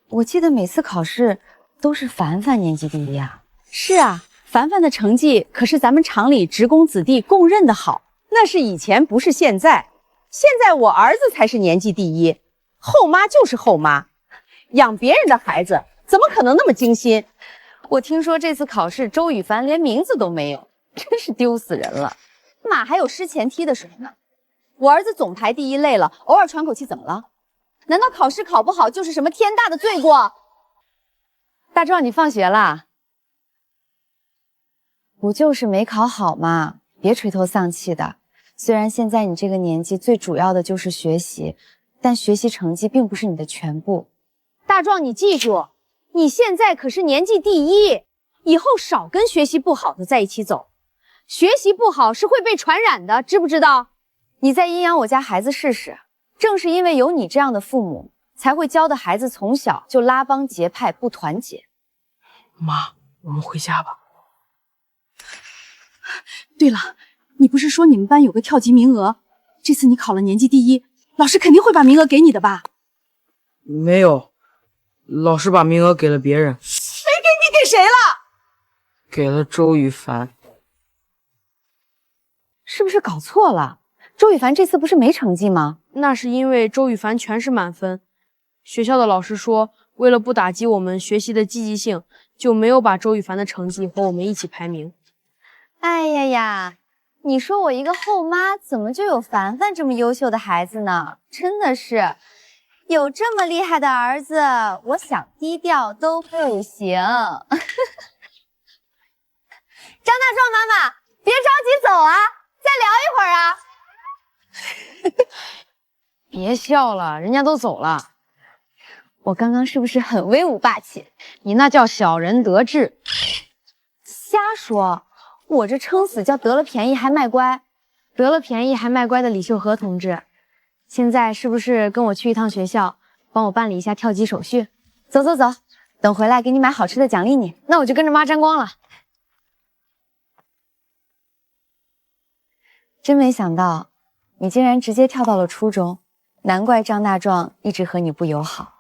我记得每次考试都是凡凡年级第1啊。是啊，凡凡的成绩可是咱们厂里职工子弟公认的好。那是以前，不是现在。现在我儿子才是年级第1，后妈就是后妈，养别人的孩子怎么可能那么精心？我听说这次考试周雨凡连名字都没有，真是丢死人了。哪还有失前梯的时候呢？我儿子总排第1累了，偶尔喘口气怎么了？难道考试考不好就是什么天大的罪过？大壮，你放学啦？不就是没考好吗？别垂头丧气的。虽然现在你这个年纪最主要的就是学习，但学习成绩并不是你的全部。大壮，你记住，你现在可是年级第1，以后少跟学习不好的在一起走。学习不好是会被传染的，知不知道？你再阴阳我家孩子试试。正是因为有你这样的父母，才会教的孩子从小就拉帮结派，不团结。妈，我们回家吧。对了，你不是说你们班有个跳级名额？这次你考了年级第1，老师肯定会把名额给你的吧？没有，老师把名额给了别人。没给你，给谁了？给了周雨凡。是不是搞错了？周雨凡这次不是没成绩吗？那是因为周雨凡全是满分，学校的老师说，为了不打击我们学习的积极性，就没有把周雨凡的成绩和我们一起排名。哎呀呀，你说我一个后妈怎么就有凡凡这么优秀的孩子呢？真的是，有这么厉害的儿子，我想低调都不行。张大壮妈妈，别着急走啊，再聊一会儿啊。别笑了，人家都走了。我刚刚是不是很威武霸气？你那叫小人得志。瞎说，我这撑死叫得了便宜还卖乖，得了便宜还卖乖的李秀和同志，现在是不是跟我去一趟学校，帮我办理一下跳级手续？走走走，等回来给你买好吃的奖励你。那我就跟着妈沾光了。真没想到，你竟然直接跳到了初中，难怪张大壮一直和你不友好。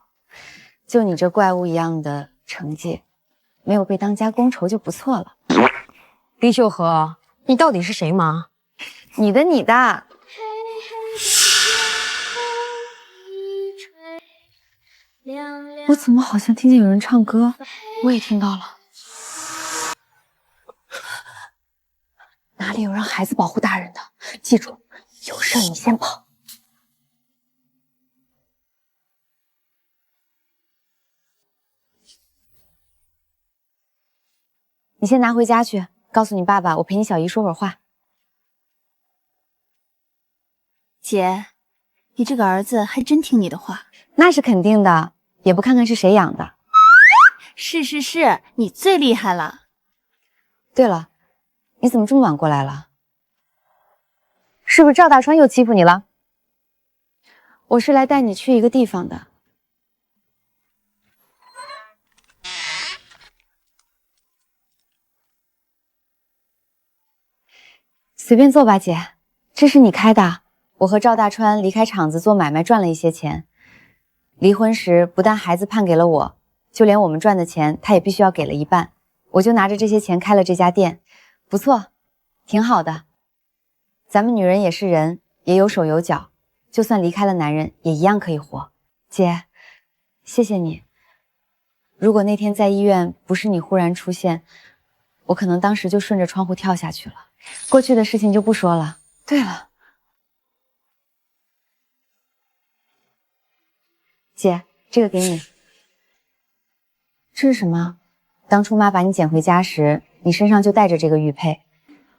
就你这怪物一样的成绩，没有被当家公仇就不错了。李秀和，你到底是谁妈？你的你的。我怎么好像听见有人唱歌？我也听到了。哪里有让孩子保护大人的？记住，有事你先跑。你先拿回家去，告诉你爸爸，我陪你小姨说会儿话。姐，你这个儿子还真听你的话。那是肯定的，也不看看是谁养的。是，你最厉害了。对了，你怎么这么晚过来了？是不是赵大川又欺负你了？我是来带你去一个地方的。随便坐吧，姐，这是你开的。我和赵大川离开厂子做买卖赚了一些钱，离婚时不但孩子判给了我，就连我们赚的钱他也必须要给了一半。我就拿着这些钱开了这家店，不错，挺好的。咱们女人也是人，也有手有脚，就算离开了男人，也一样可以活。姐，谢谢你。如果那天在医院不是你忽然出现，我可能当时就顺着窗户跳下去了。过去的事情就不说了。对了，姐，这个给你。这是什么？当初妈把你捡回家时，你身上就带着这个玉佩，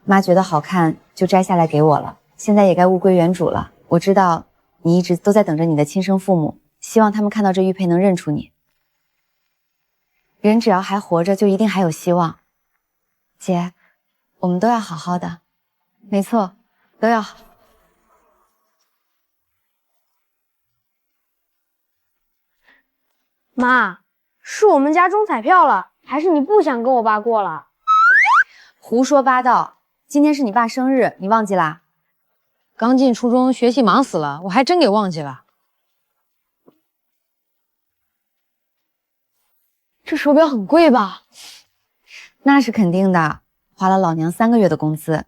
妈觉得好看就摘下来给我了。现在也该物归原主了。我知道你一直都在等着你的亲生父母，希望他们看到这玉佩能认出你。人只要还活着，就一定还有希望。姐，我们都要好好的。没错，都要好。妈，是我们家中彩票了，还是你不想跟我爸过了？胡说八道！今天是你爸生日，你忘记啦？刚进初中，学习忙死了，我还真给忘记了。这手表很贵吧？那是肯定的，花了老娘3个月的工资。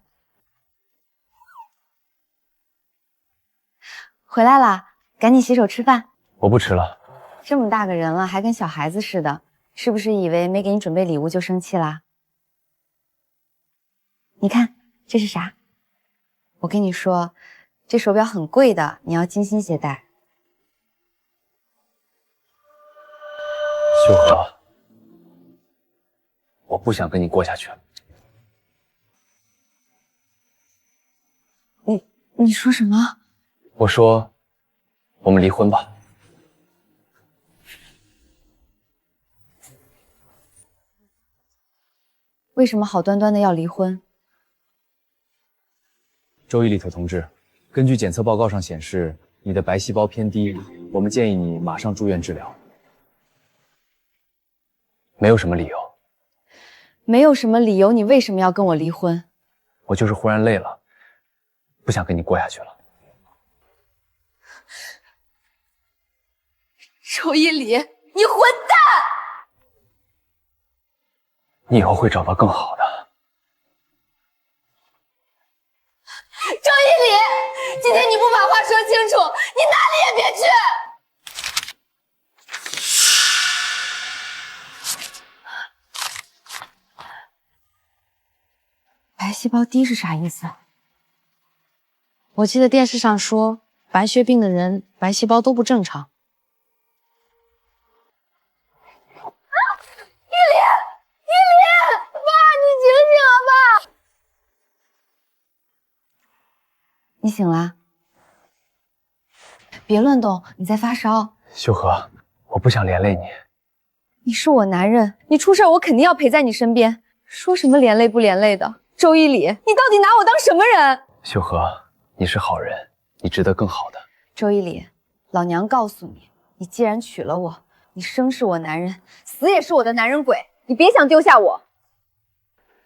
回来啦，赶紧洗手吃饭。我不吃了。这么大个人了，还跟小孩子似的，是不是以为没给你准备礼物就生气啦？你看这是啥？我跟你说，这手表很贵的，你要精心携带。秀禾，我不想跟你过下去了。你说什么？我说，我们离婚吧。为什么好端端的要离婚？周一里头同志，根据检测报告上显示，你的白细胞偏低，我们建议你马上住院治疗。没有什么理由。没有什么理由，你为什么要跟我离婚？我就是忽然累了，不想跟你过下去了。周一里，你混蛋！你以后会找到更好的。周一里，今天你不把话说清楚，你哪里也别去！白细胞低是啥意思？我记得电视上说，白血病的人白细胞都不正常。依林，爸，你醒醒啊，爸！你醒啦？别乱动，你在发烧。秀禾，我不想连累你。你是我男人，你出事我肯定要陪在你身边。说什么连累不连累的？周一礼，你到底拿我当什么人？秀禾，你是好人，你值得更好的。周一礼，老娘告诉你，你既然娶了我，你生是我男人，死也是我的男人鬼，你别想丢下我。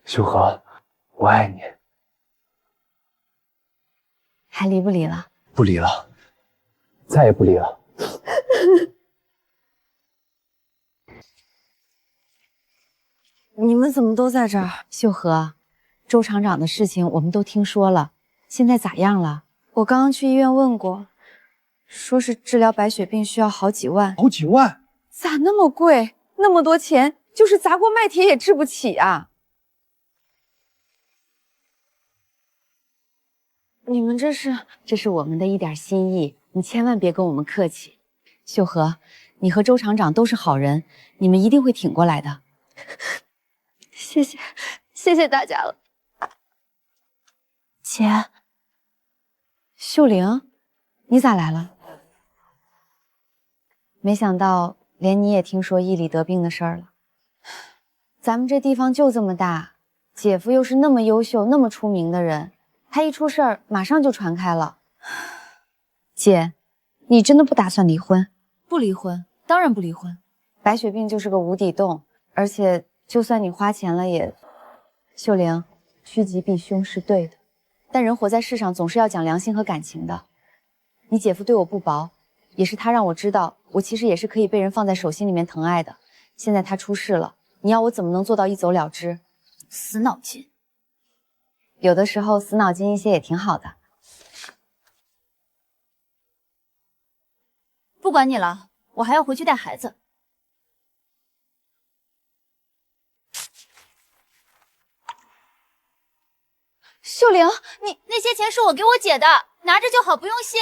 秀禾，我爱你。还离不离了？不离了，再也不离了。你们怎么都在这儿？秀禾，周厂长的事情我们都听说了，现在咋样了？我刚刚去医院问过，说是治疗白血病需要好几万。好几万？咋那么贵？那么多钱，就是砸锅卖铁也治不起啊！你们这是我们的一点心意，你千万别跟我们客气。秀禾，你和周厂长都是好人，你们一定会挺过来的。谢谢大家了。姐，秀玲，你咋来了？没想到连你也听说义理得病的事儿了。咱们这地方就这么大，姐夫又是那么优秀、那么出名的人，他一出事儿马上就传开了。姐，你真的不打算离婚？不离婚，当然不离婚。白血病就是个无底洞，而且就算你花钱了也……秀玲，趋吉避凶是对的，但人活在世上总是要讲良心和感情的。你姐夫对我不薄，也是他让我知道，我其实也是可以被人放在手心里面疼爱的。现在他出事了，你要我怎么能做到一走了之？死脑筋。有的时候死脑筋一些也挺好的。不管你了，我还要回去带孩子。秀玲，你那些钱是我给我姐的，拿着就好，不用谢。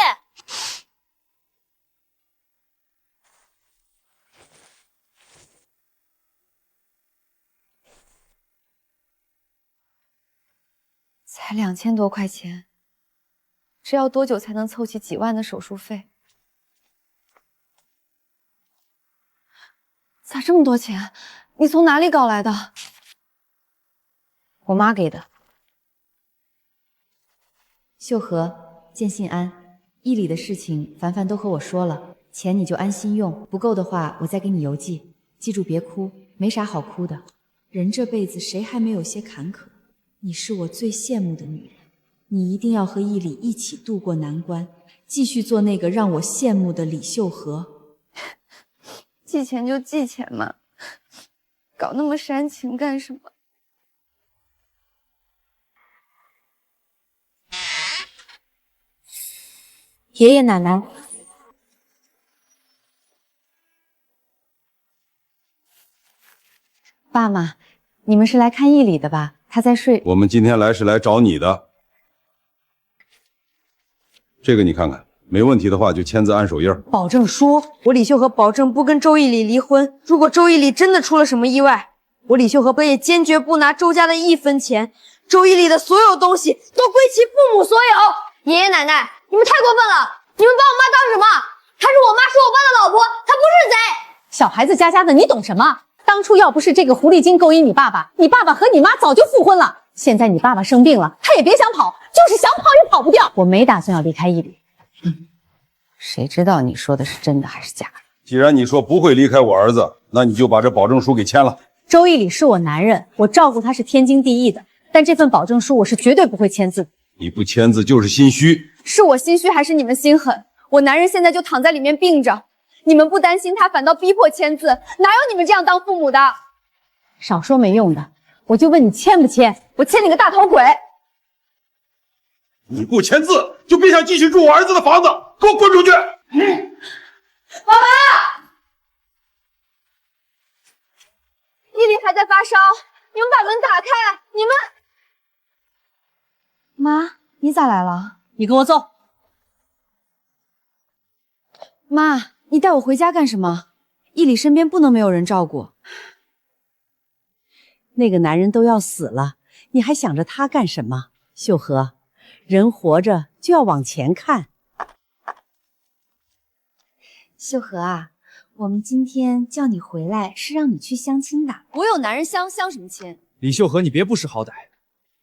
才2000多块钱，这要多久才能凑齐几万的手术费？咋这么多钱？你从哪里搞来的？我妈给的。秀禾，见信安，义理的事情凡凡都和我说了，钱你就安心用，不够的话我再给你邮寄。记住别哭，没啥好哭的。人这辈子谁还没有些坎坷？你是我最羡慕的女人，你一定要和义理一起度过难关，继续做那个让我羡慕的李秀禾。寄钱就寄钱嘛，搞那么煽情干什么？爷爷奶奶，爸妈，你们是来看义理的吧？他在睡。我们今天来是来找你的。这个你看看，没问题的话就签字按手印。保证书，我李秀禾保证不跟周义理离婚。如果周义理真的出了什么意外，我李秀禾也坚决不拿周家的1分钱。周义理的所有东西都归其父母所有。爷爷奶奶，你们太过分了！你们把我妈当什么？她是我妈，是我爸的老婆，她不是贼。小孩子家家的，你懂什么？当初要不是这个狐狸精勾引你爸爸，你爸爸和你妈早就复婚了。现在你爸爸生病了，他也别想跑，就是想跑也跑不掉。我没打算要离开义理。谁知道你说的是真的还是假的？既然你说不会离开我儿子，那你就把这保证书给签了。周义理是我男人，我照顾他是天经地义的，但这份保证书我是绝对不会签字的。你不签字就是心虚。是我心虚还是你们心狠？我男人现在就躺在里面病着，你们不担心他，反倒逼迫签字，哪有你们这样当父母的？少说没用的，我就问你签不签？我签你个大头鬼！你不签字，就别想继续住我儿子的房子，给我滚出去！妈妈，义理还在发烧，你们把门打开，你们。妈，你咋来了？你跟我走。妈，你带我回家干什么？义理身边不能没有人照顾。那个男人都要死了，你还想着他干什么？秀禾，人活着就要往前看。秀禾啊，我们今天叫你回来是让你去相亲的。我有男人相什么亲？李秀禾，你别不识好歹，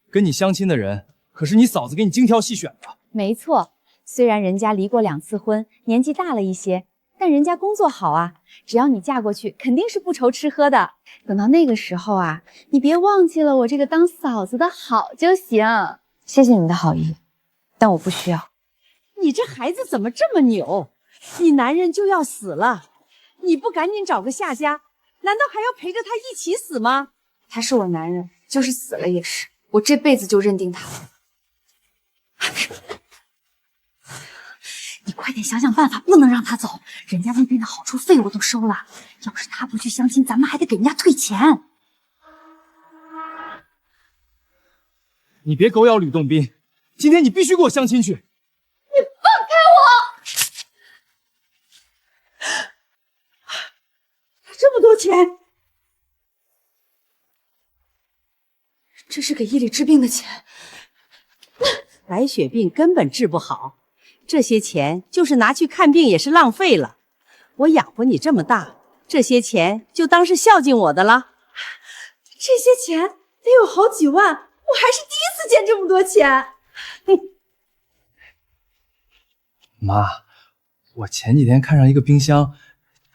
跟你相亲的人可是你嫂子给你精挑细选的。没错，虽然人家离过2次婚，年纪大了一些，但人家工作好啊，只要你嫁过去，肯定是不愁吃喝的。等到那个时候啊，你别忘记了我这个当嫂子的好就行。谢谢你的好意，但我不需要。你这孩子怎么这么扭？你男人就要死了，你不赶紧找个下家，难道还要陪着他一起死吗？他是我男人，就是死了也是，我这辈子就认定他了。你快点想想办法，不能让他走。人家那边的好处费我都收了，要是他不去相亲，咱们还得给人家退钱。你别狗咬吕洞宾，今天你必须给我相亲去。你放开我！这么多钱，这是给伊里治病的钱。白血病根本治不好，这些钱就是拿去看病也是浪费了。我养活你这么大，这些钱就当是孝敬我的了。这些钱得有好几万，我还是第一次见这么多钱。妈，我前几天看上一个冰箱，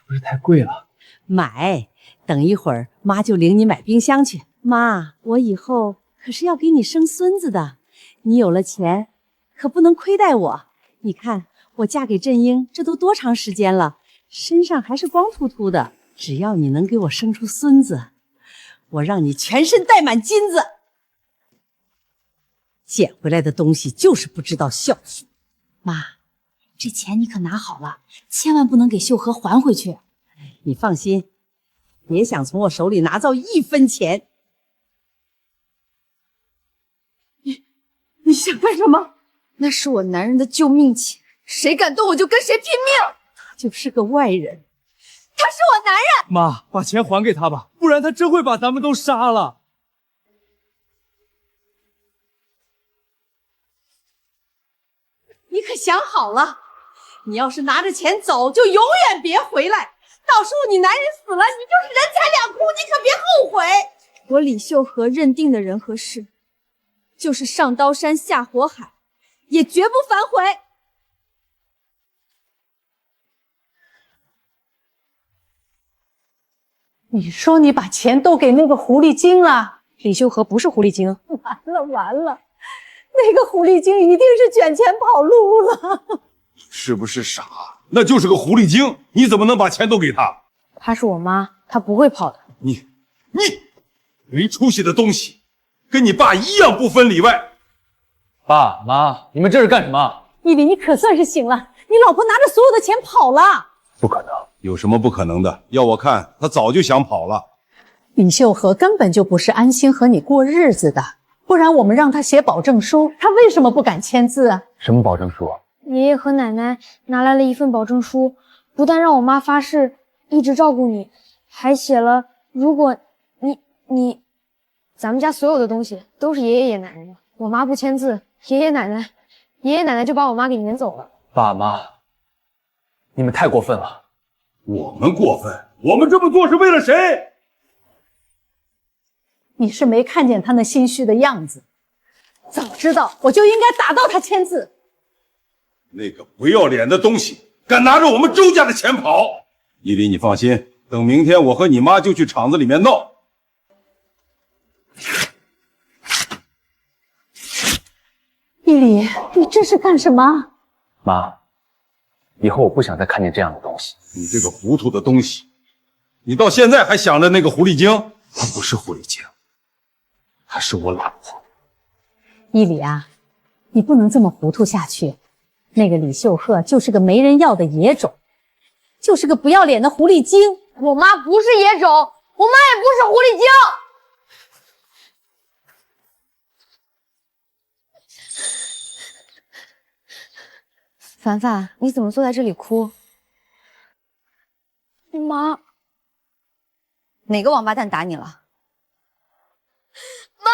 不是太贵了。买，等一会儿妈就领你买冰箱去。妈，我以后可是要给你生孙子的，你有了钱可不能亏待我。你看我嫁给振英这都多长时间了，身上还是光秃秃的，只要你能给我生出孙子，我让你全身带满金子。捡回来的东西就是不知道孝顺。妈，这钱你可拿好了，千万不能给秀禾还回去。你放心，别想从我手里拿走1分钱。你想干什么？那是我男人的救命钱，谁敢动我就跟谁拼命。他就是个外人，他是我男人。妈，把钱还给他吧，不然他真会把咱们都杀了。你可想好了，你要是拿着钱走，就永远别回来。到时候你男人死了，你就是人财两空，你可别后悔。我李秀禾认定的人和事，就是上刀山下火海，也绝不反悔。你说你把钱都给那个狐狸精了？李秀禾不是狐狸精。完了，那个狐狸精一定是卷钱跑路了。是不是傻？那就是个狐狸精，你怎么能把钱都给他？她是我妈，她不会跑的。你没出息的东西，跟你爸一样不分里外。爸妈，你们这是干什么？毅力，你可算是醒了，你老婆拿着所有的钱跑了。不可能，有什么不可能的？要我看，他早就想跑了。李秀禾根本就不是安心和你过日子的，不然我们让他写保证书，他为什么不敢签字啊？什么保证书？爷爷和奶奶拿来了一份保证书，不但让我妈发誓一直照顾你，还写了如果咱们家所有的东西都是爷爷奶奶的，我妈不签字，爷爷奶奶就把我妈给撵走了。爸妈，你们太过分了。我们过分？我们这么做是为了谁？你是没看见他那心虚的样子，早知道我就应该打到他签字。那个不要脸的东西，敢拿着我们周家的钱跑！依林，你放心，等明天我和你妈就去厂子里面闹。依里，你这是干什么？妈，以后我不想再看见这样的东西。你这个糊涂的东西，你到现在还想着那个狐狸精？她不是狐狸精，她是我老婆。依里啊，你不能这么糊涂下去。那个李秀禾就是个没人要的野种，就是个不要脸的狐狸精。我妈不是野种，我妈也不是狐狸精。凡凡，你怎么坐在这里哭？妈，哪个王八蛋打你了？妈！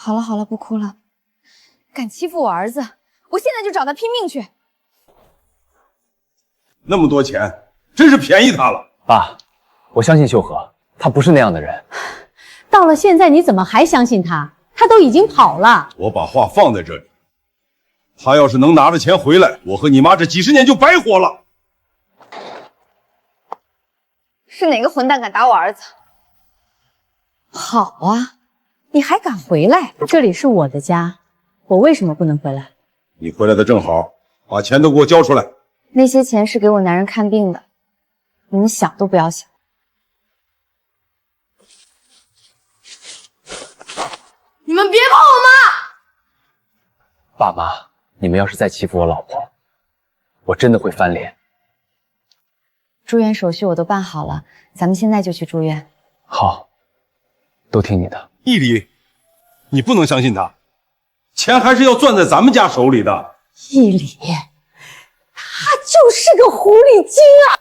好了好了，不哭了。敢欺负我儿子，我现在就找他拼命去。那么多钱，真是便宜他了。爸，我相信秀禾，他不是那样的人。到了现在，你怎么还相信他？他都已经跑了。我把话放在这里，他要是能拿着钱回来，我和你妈这几十年就白活了。是哪个混蛋敢打我儿子？好啊，你还敢回来？这里是我的家，我为什么不能回来？你回来的正好，把钱都给我交出来。那些钱是给我男人看病的，你们想都不要想。你们别碰我妈！爸妈，你们要是再欺负我老婆，我真的会翻脸。住院手续我都办好了，咱们现在就去住院。好，都听你的。义理，你不能相信他，钱还是要攥在咱们家手里的。义理，他就是个狐狸精啊！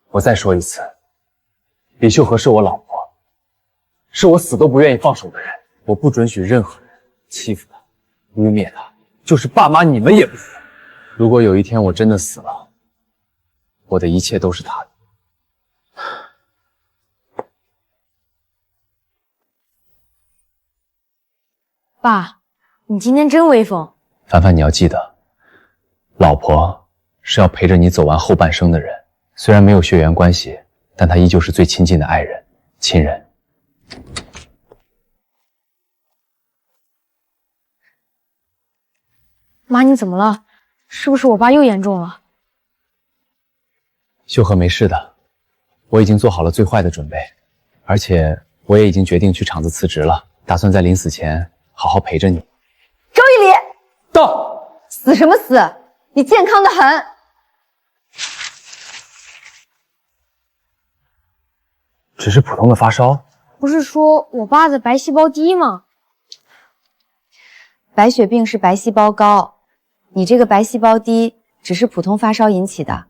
我再说一次，李秀禾是我老婆，是我死都不愿意放手的人。我不准许任何人欺负她、污蔑她，就是爸妈你们也不行。如果有一天我真的死了，我的一切都是他的。爸，你今天真威风。凡凡，你要记得，老婆是要陪着你走完后半生的人。虽然没有血缘关系，但她依旧是最亲近的爱人、亲人。妈，你怎么了？是不是我爸又严重了？秀禾没事的，我已经做好了最坏的准备，而且我也已经决定去厂子辞职了，打算在临死前好好陪着你。周一礼，到！死什么死？你健康的很。只是普通的发烧。不是说我爸的白细胞低吗？白血病是白细胞高，你这个白细胞低只是普通发烧引起的。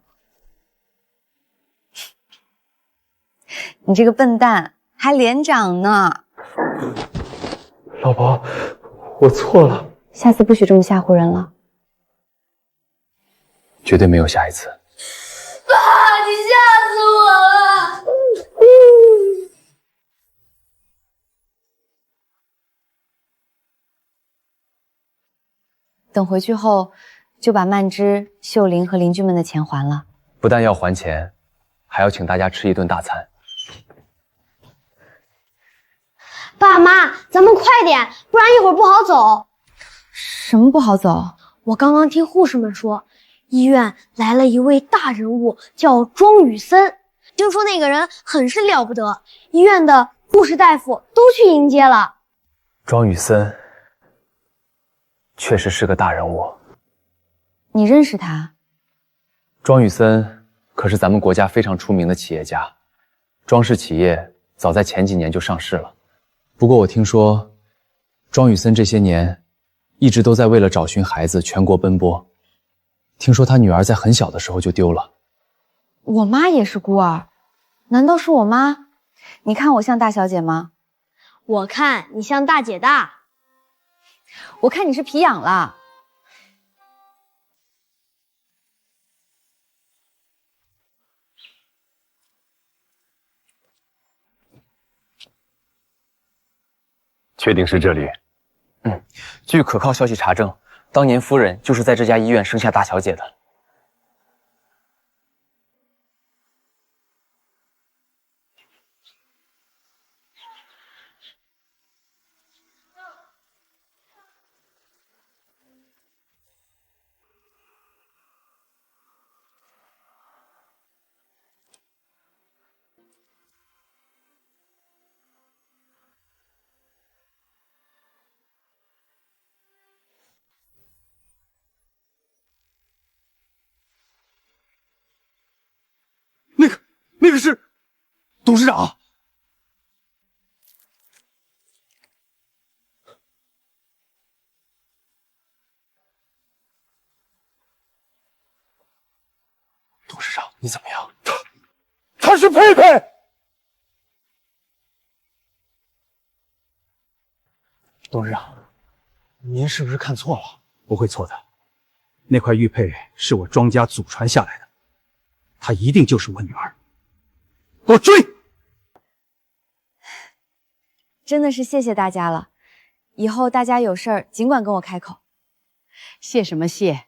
你这个笨蛋，还连长呢！老婆，我错了，下次不许这么吓唬人了。绝对没有下一次。爸，你吓死我了！等回去后，就把曼芝、秀玲和邻居们的钱还了。不但要还钱，还要请大家吃一顿大餐。爸妈，咱们快点，不然一会儿不好走。什么不好走？我刚刚听护士们说，医院来了一位大人物，叫庄宇森。听说那个人很是了不得，医院的护士大夫都去迎接了。庄宇森确实是个大人物。你认识他？庄宇森可是咱们国家非常出名的企业家，庄氏企业早在前几年就上市了。不过我听说，庄宇森这些年一直都在为了找寻孩子全国奔波。听说他女儿在很小的时候就丢了。我妈也是孤儿，难道是我妈？你看我像大小姐吗？我看你像大姐大。我看你是皮痒了。确定是这里？据可靠消息查证，当年夫人就是在这家医院生下大小姐的。那个是董事长。董事长，你怎么样？他是佩佩。董事长，您是不是看错了？不会错的，那块玉佩是我庄家祖传下来的，她一定就是我女儿。给我追！真的是谢谢大家了，以后大家有事儿尽管跟我开口。谢什么谢？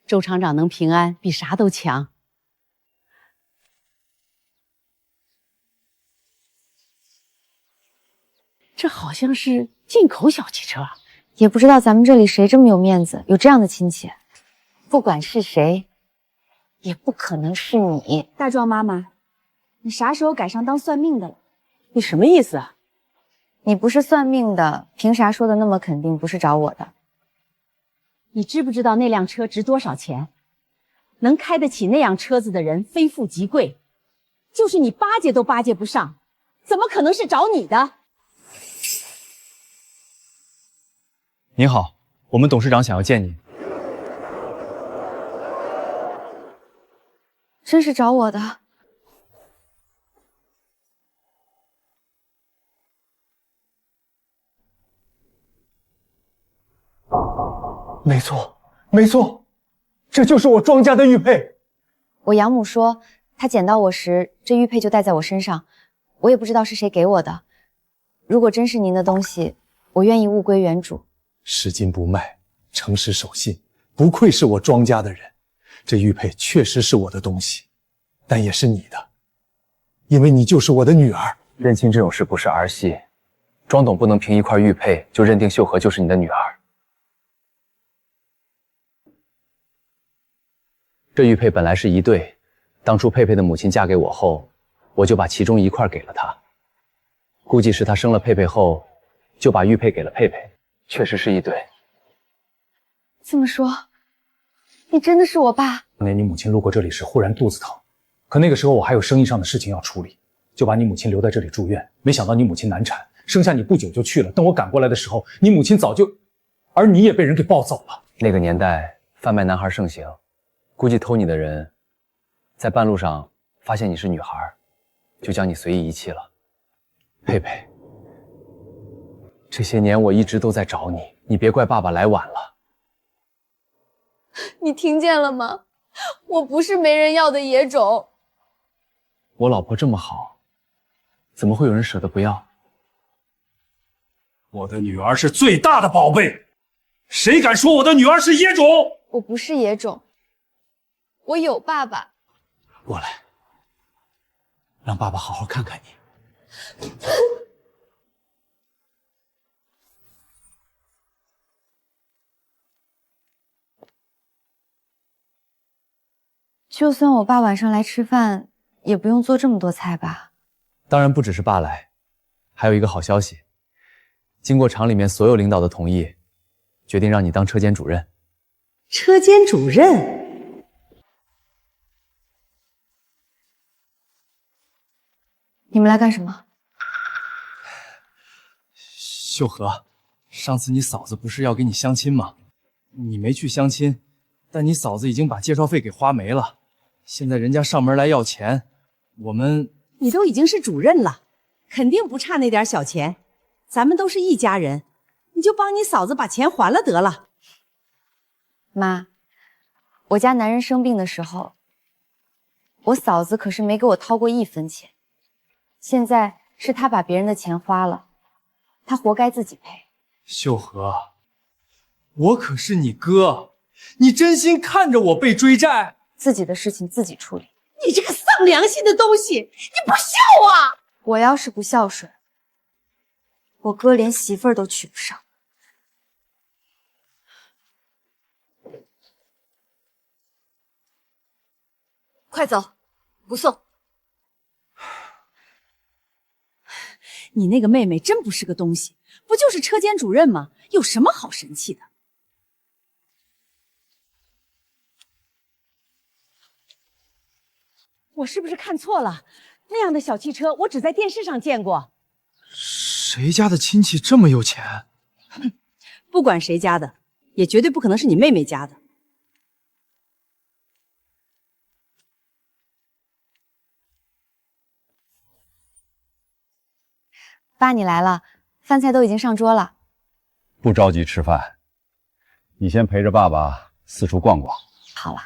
周厂长能平安比啥都强。这好像是进口小汽车，也不知道咱们这里谁这么有面子，有这样的亲戚。不管是谁，也不可能是你。大壮妈妈，你啥时候改上当算命的了？你什么意思啊？你不是算命的，凭啥说的那么肯定不是找我的？你知不知道那辆车值多少钱？能开得起那样车子的人非富即贵，就是你巴结都巴结不上，怎么可能是找你的？您好，我们董事长想要见您。真是找我的？没错，没错，这就是我庄家的玉佩。我养母说，她捡到我时，这玉佩就戴在我身上，我也不知道是谁给我的。如果真是您的东西，我愿意物归原主。拾金不卖，诚实守信，不愧是我庄家的人。这玉佩确实是我的东西，但也是你的，因为你就是我的女儿。认亲这种事不是儿戏，庄董不能凭一块玉佩就认定秀禾就是你的女儿。这玉佩本来是一对，当初佩佩的母亲嫁给我后，我就把其中一块给了她。估计是她生了佩佩后，就把玉佩给了佩佩，确实是一对。这么说，你真的是我爸？当年你母亲路过这里时忽然肚子疼，可那个时候我还有生意上的事情要处理，就把你母亲留在这里住院。没想到你母亲难产，生下你不久就去了。等我赶过来的时候，你母亲早就，而你也被人给抱走了。那个年代贩卖男孩盛行，估计偷你的人在半路上发现你是女孩，就将你随意遗弃了。佩佩，这些年我一直都在找你，你别怪爸爸来晚了。你听见了吗？我不是没人要的野种。我老婆这么好，怎么会有人舍得不要？我的女儿是最大的宝贝，谁敢说我的女儿是野种？我不是野种，我有爸爸。过来，让爸爸好好看看你。就算我爸晚上来吃饭，也不用做这么多菜吧？当然不只是爸来，还有一个好消息，经过厂里面所有领导的同意，决定让你当车间主任。车间主任？你们来干什么？秀禾，上次你嫂子不是要给你相亲吗？你没去相亲，但你嫂子已经把介绍费给花没了。现在人家上门来要钱，我们……你都已经是主任了，肯定不差那点小钱。咱们都是一家人，你就帮你嫂子把钱还了得了。妈，我家男人生病的时候，我嫂子可是没给我掏过1分钱。现在是他把别人的钱花了，他活该自己赔。秀禾，我可是你哥，你真心看着我被追债？自己的事情自己处理。你这个丧良心的东西，你不孝啊！我要是不孝顺，我哥连媳妇儿都娶不上。快走，不送。你那个妹妹真不是个东西，不就是车间主任吗？有什么好生气的？我是不是看错了？那样的小汽车，我只在电视上见过。谁家的亲戚这么有钱？哼，不管谁家的，也绝对不可能是你妹妹家的。爸，你来了，饭菜都已经上桌了。不着急吃饭，你先陪着爸爸四处逛逛。好了。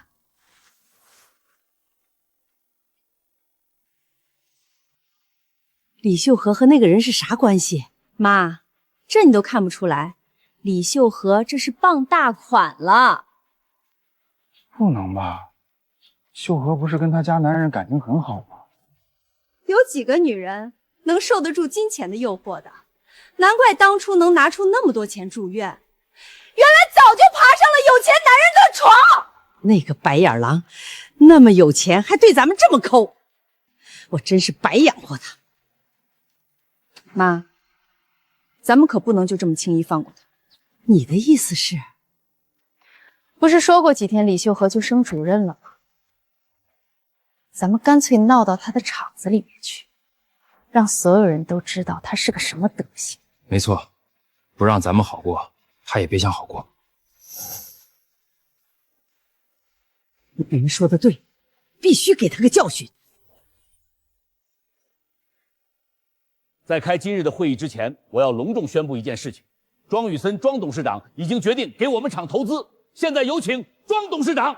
李秀和和那个人是啥关系？妈，这你都看不出来？李秀和这是傍大款了。不能吧？秀和不是跟他家男人感情很好吗？有几个女人能受得住金钱的诱惑的？难怪当初能拿出那么多钱住院，原来早就爬上了有钱男人的床。那个白眼狼，那么有钱还对咱们这么抠，我真是白养活他。妈，咱们可不能就这么轻易放过他。你的意思是？不是说过几天李秀和就升主任了吗？咱们干脆闹到他的厂子里面去，让所有人都知道他是个什么德行。没错，不让咱们好过，他也别想好过。那人说的对，必须给他个教训。在开今日的会议之前，我要隆重宣布一件事情：庄宇森庄董事长已经决定给我们厂投资。现在有请庄董事长。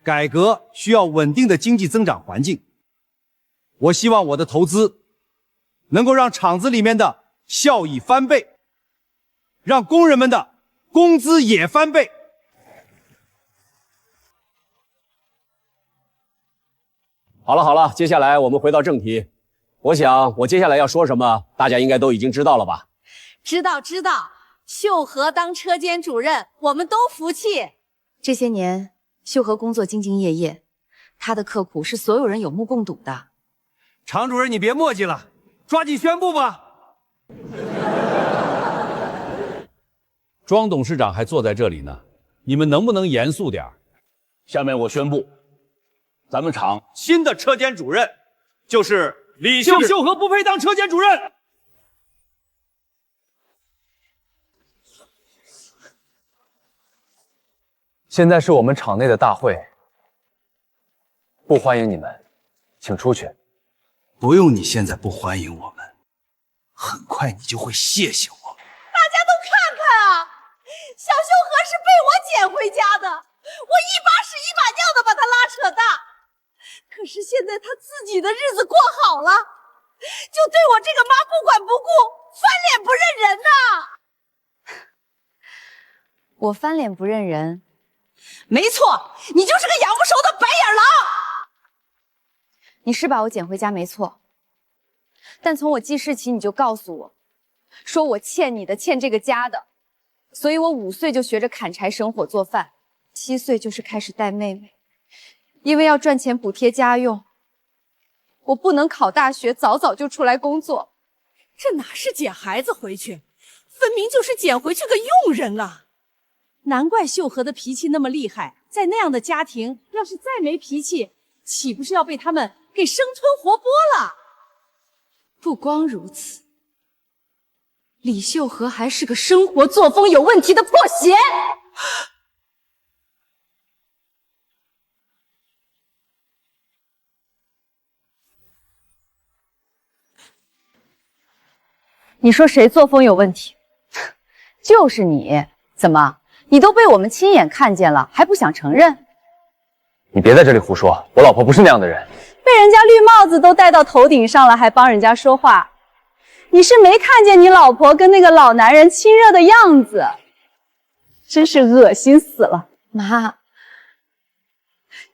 改革需要稳定的经济增长环境，我希望我的投资能够让厂子里面的效益翻倍，让工人们的工资也翻倍。好了好了，接下来我们回到正题。我想我接下来要说什么，大家应该都已经知道了吧？知道，秀和当车间主任，我们都服气。这些年，秀和工作兢兢业业，他的刻苦是所有人有目共睹的。常主任，你别墨迹了，抓紧宣布吧。庄董事长还坐在这里呢，你们能不能严肃点？下面我宣布，咱们厂新的车间主任就是李秀和不配当车间主任。现在是我们厂内的大会，不欢迎你们，请出去。不用你现在不欢迎我们，很快你就会谢谢我。大家都看看啊，小秀和是被我捡回家的，我一把屎一把尿的把他拉扯大。可是现在他自己的日子过好了，就对我这个妈不管不顾，翻脸不认人呐！我翻脸不认人？没错，你就是个养不熟的白眼狼。你是把我捡回家没错，但从我记事起你就告诉我，说我欠你的，欠这个家的，所以我5岁就学着砍柴生火做饭，7岁就是开始带妹妹，因为要赚钱补贴家用，我不能考大学，早就出来工作。这哪是捡孩子回去，分明就是捡回去个佣人啊！难怪秀和的脾气那么厉害，在那样的家庭，要是再没脾气，岂不是要被他们给生吞活剥了？不光如此，李秀和还是个生活作风有问题的破鞋。你说谁作风有问题？就是你，怎么？你都被我们亲眼看见了，还不想承认？你别在这里胡说，我老婆不是那样的人。被人家绿帽子都戴到头顶上了，还帮人家说话，你是没看见你老婆跟那个老男人亲热的样子，真是恶心死了。妈，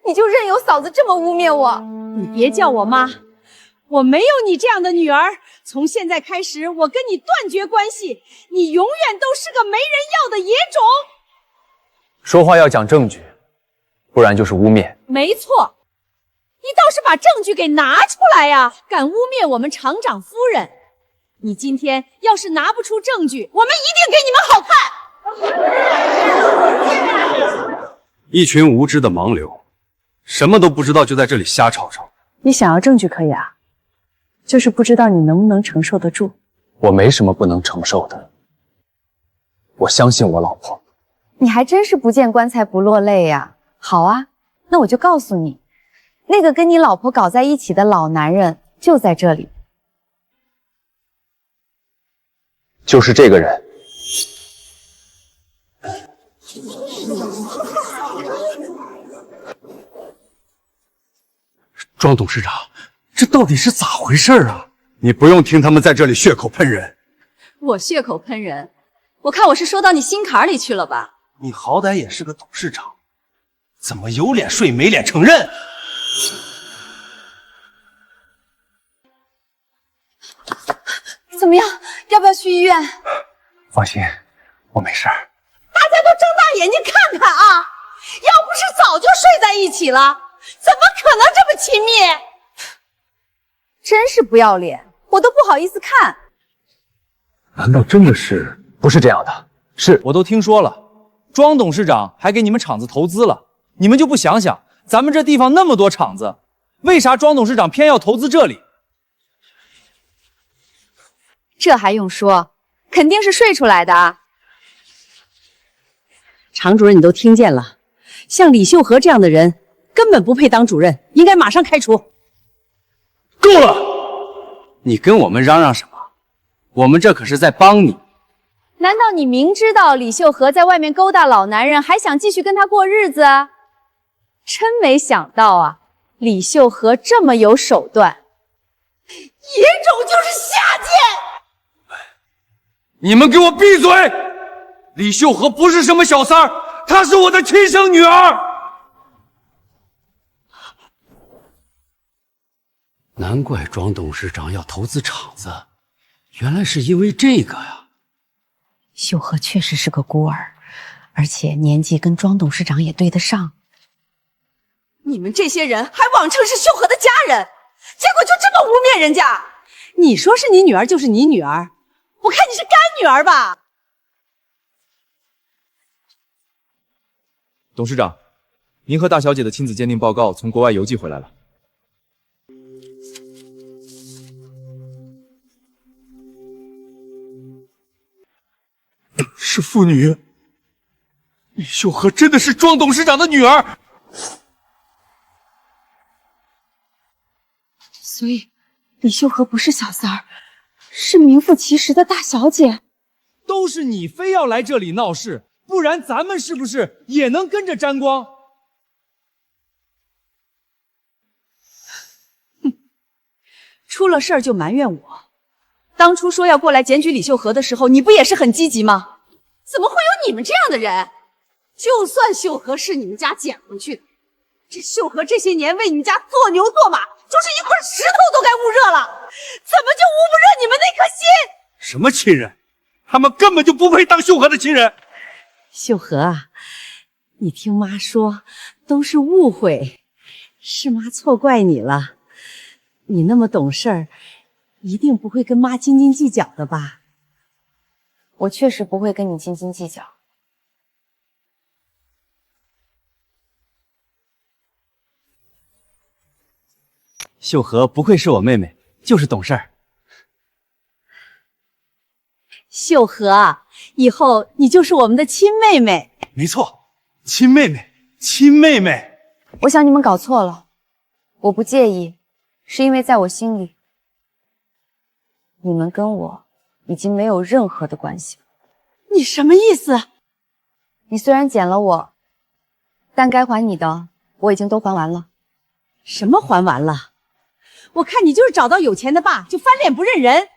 你就任由嫂子这么污蔑我？你别叫我妈，我没有你这样的女儿。从现在开始，我跟你断绝关系，你永远都是个没人要的野种。说话要讲证据，不然就是污蔑。没错，你倒是把证据给拿出来呀！敢污蔑我们厂长夫人，你今天要是拿不出证据，我们一定给你们好看。一群无知的盲流，什么都不知道就在这里瞎吵吵。你想要证据可以啊，就是不知道你能不能承受得住。我没什么不能承受的，我相信我老婆。你还真是不见棺材不落泪呀。好啊，那我就告诉你，那个跟你老婆搞在一起的老男人就在这里。就是这个人。庄董事长，这到底是咋回事啊？你不用听他们在这里血口喷人。我血口喷人，我看我是说到你心坎里去了吧？你好歹也是个董事长，怎么有脸睡没脸承认？怎么样？要不要去医院？放心，我没事儿。大家都睁大眼睛看看啊！要不是早就睡在一起了，怎么可能这么亲密？真是不要脸，我都不好意思看。难道真的是？不是这样的，是我都听说了，庄董事长还给你们厂子投资了，你们就不想想，咱们这地方那么多厂子，为啥庄董事长偏要投资这里？这还用说，肯定是睡出来的啊。常主任，你都听见了，像李秀和这样的人根本不配当主任，应该马上开除。够了！你跟我们嚷嚷什么？我们这可是在帮你。难道你明知道李秀和在外面勾搭老男人，还想继续跟他过日子？真没想到啊，李秀和这么有手段，野种就是下贱！你们给我闭嘴！李秀和不是什么小三儿，她是我的亲生女儿。难怪庄董事长要投资厂子，原来是因为这个呀。秀和确实是个孤儿，而且年纪跟庄董事长也对得上。你们这些人还妄称是秀和的家人，结果就这么污蔑人家。你说是你女儿就是你女儿，我看你是干女儿吧。董事长，您和大小姐的亲子鉴定报告从国外邮寄回来了。是父女。李秀和真的是庄董事长的女儿。所以李秀和不是小三儿，是名副其实的大小姐。都是你非要来这里闹事，不然咱们是不是也能跟着沾光？出了事儿就埋怨我。当初说要过来检举李秀和的时候，你不也是很积极吗？怎么会有你们这样的人？就算秀和是你们家捡回去的，这秀和这些年为你们家做牛做马，就是一块石头都该捂热了，怎么就捂不热你们那颗心？什么亲人？他们根本就不配当秀和的亲人。秀和啊，你听妈说，都是误会，是妈错怪你了。你那么懂事儿，一定不会跟妈斤斤计较的吧？我确实不会跟你斤斤计较。秀和不愧是我妹妹，就是懂事儿。秀和，以后你就是我们的亲妹妹。没错，亲妹妹，亲妹妹。我想你们搞错了，我不介意，是因为在我心里，你们跟我已经没有任何的关系了。你什么意思？你虽然捡了我，但该还你的我已经都还完了。什么还完了？我看你就是找到有钱的爸就翻脸不认人。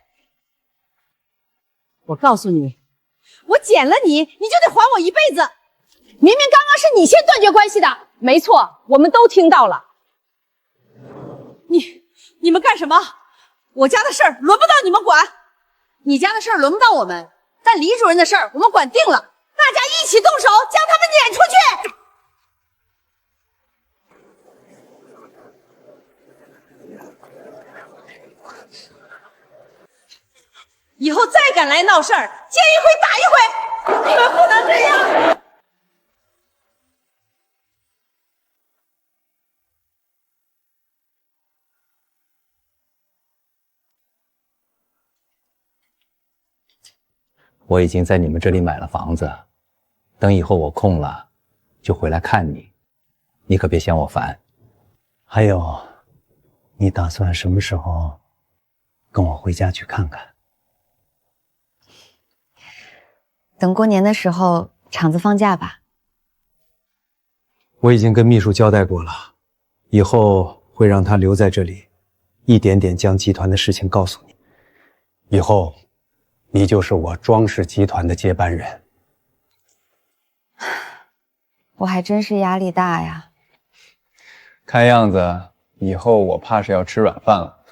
我告诉你，我捡了你，你就得还我一辈子。明明刚刚是你先断绝关系的。没错，我们都听到了。你们干什么？我家的事儿轮不到你们管，你家的事儿轮不到我们，但李主任的事儿我们管定了，大家一起动手将他们撵出去。以后再敢来闹事儿，见一回打一回，你们不能这样！我已经在你们这里买了房子，等以后我空了，就回来看你。你可别嫌我烦。还有，你打算什么时候跟我回家去看看？等过年的时候，厂子放假吧。我已经跟秘书交代过了，以后会让他留在这里，一点点将集团的事情告诉你。以后，你就是我庄氏集团的接班人。我还真是压力大呀。看样子以后我怕是要吃软饭了。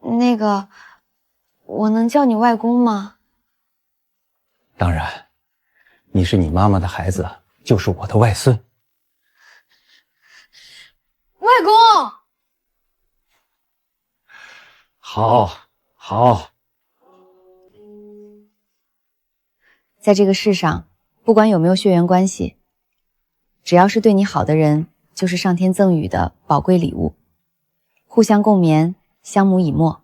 那个，我能叫你外公吗？当然，你是你妈妈的孩子，就是我的外孙。外公，好，好。在这个世上，不管有没有血缘关系，只要是对你好的人，就是上天赠予的宝贵礼物。互相共勉，相濡以沫。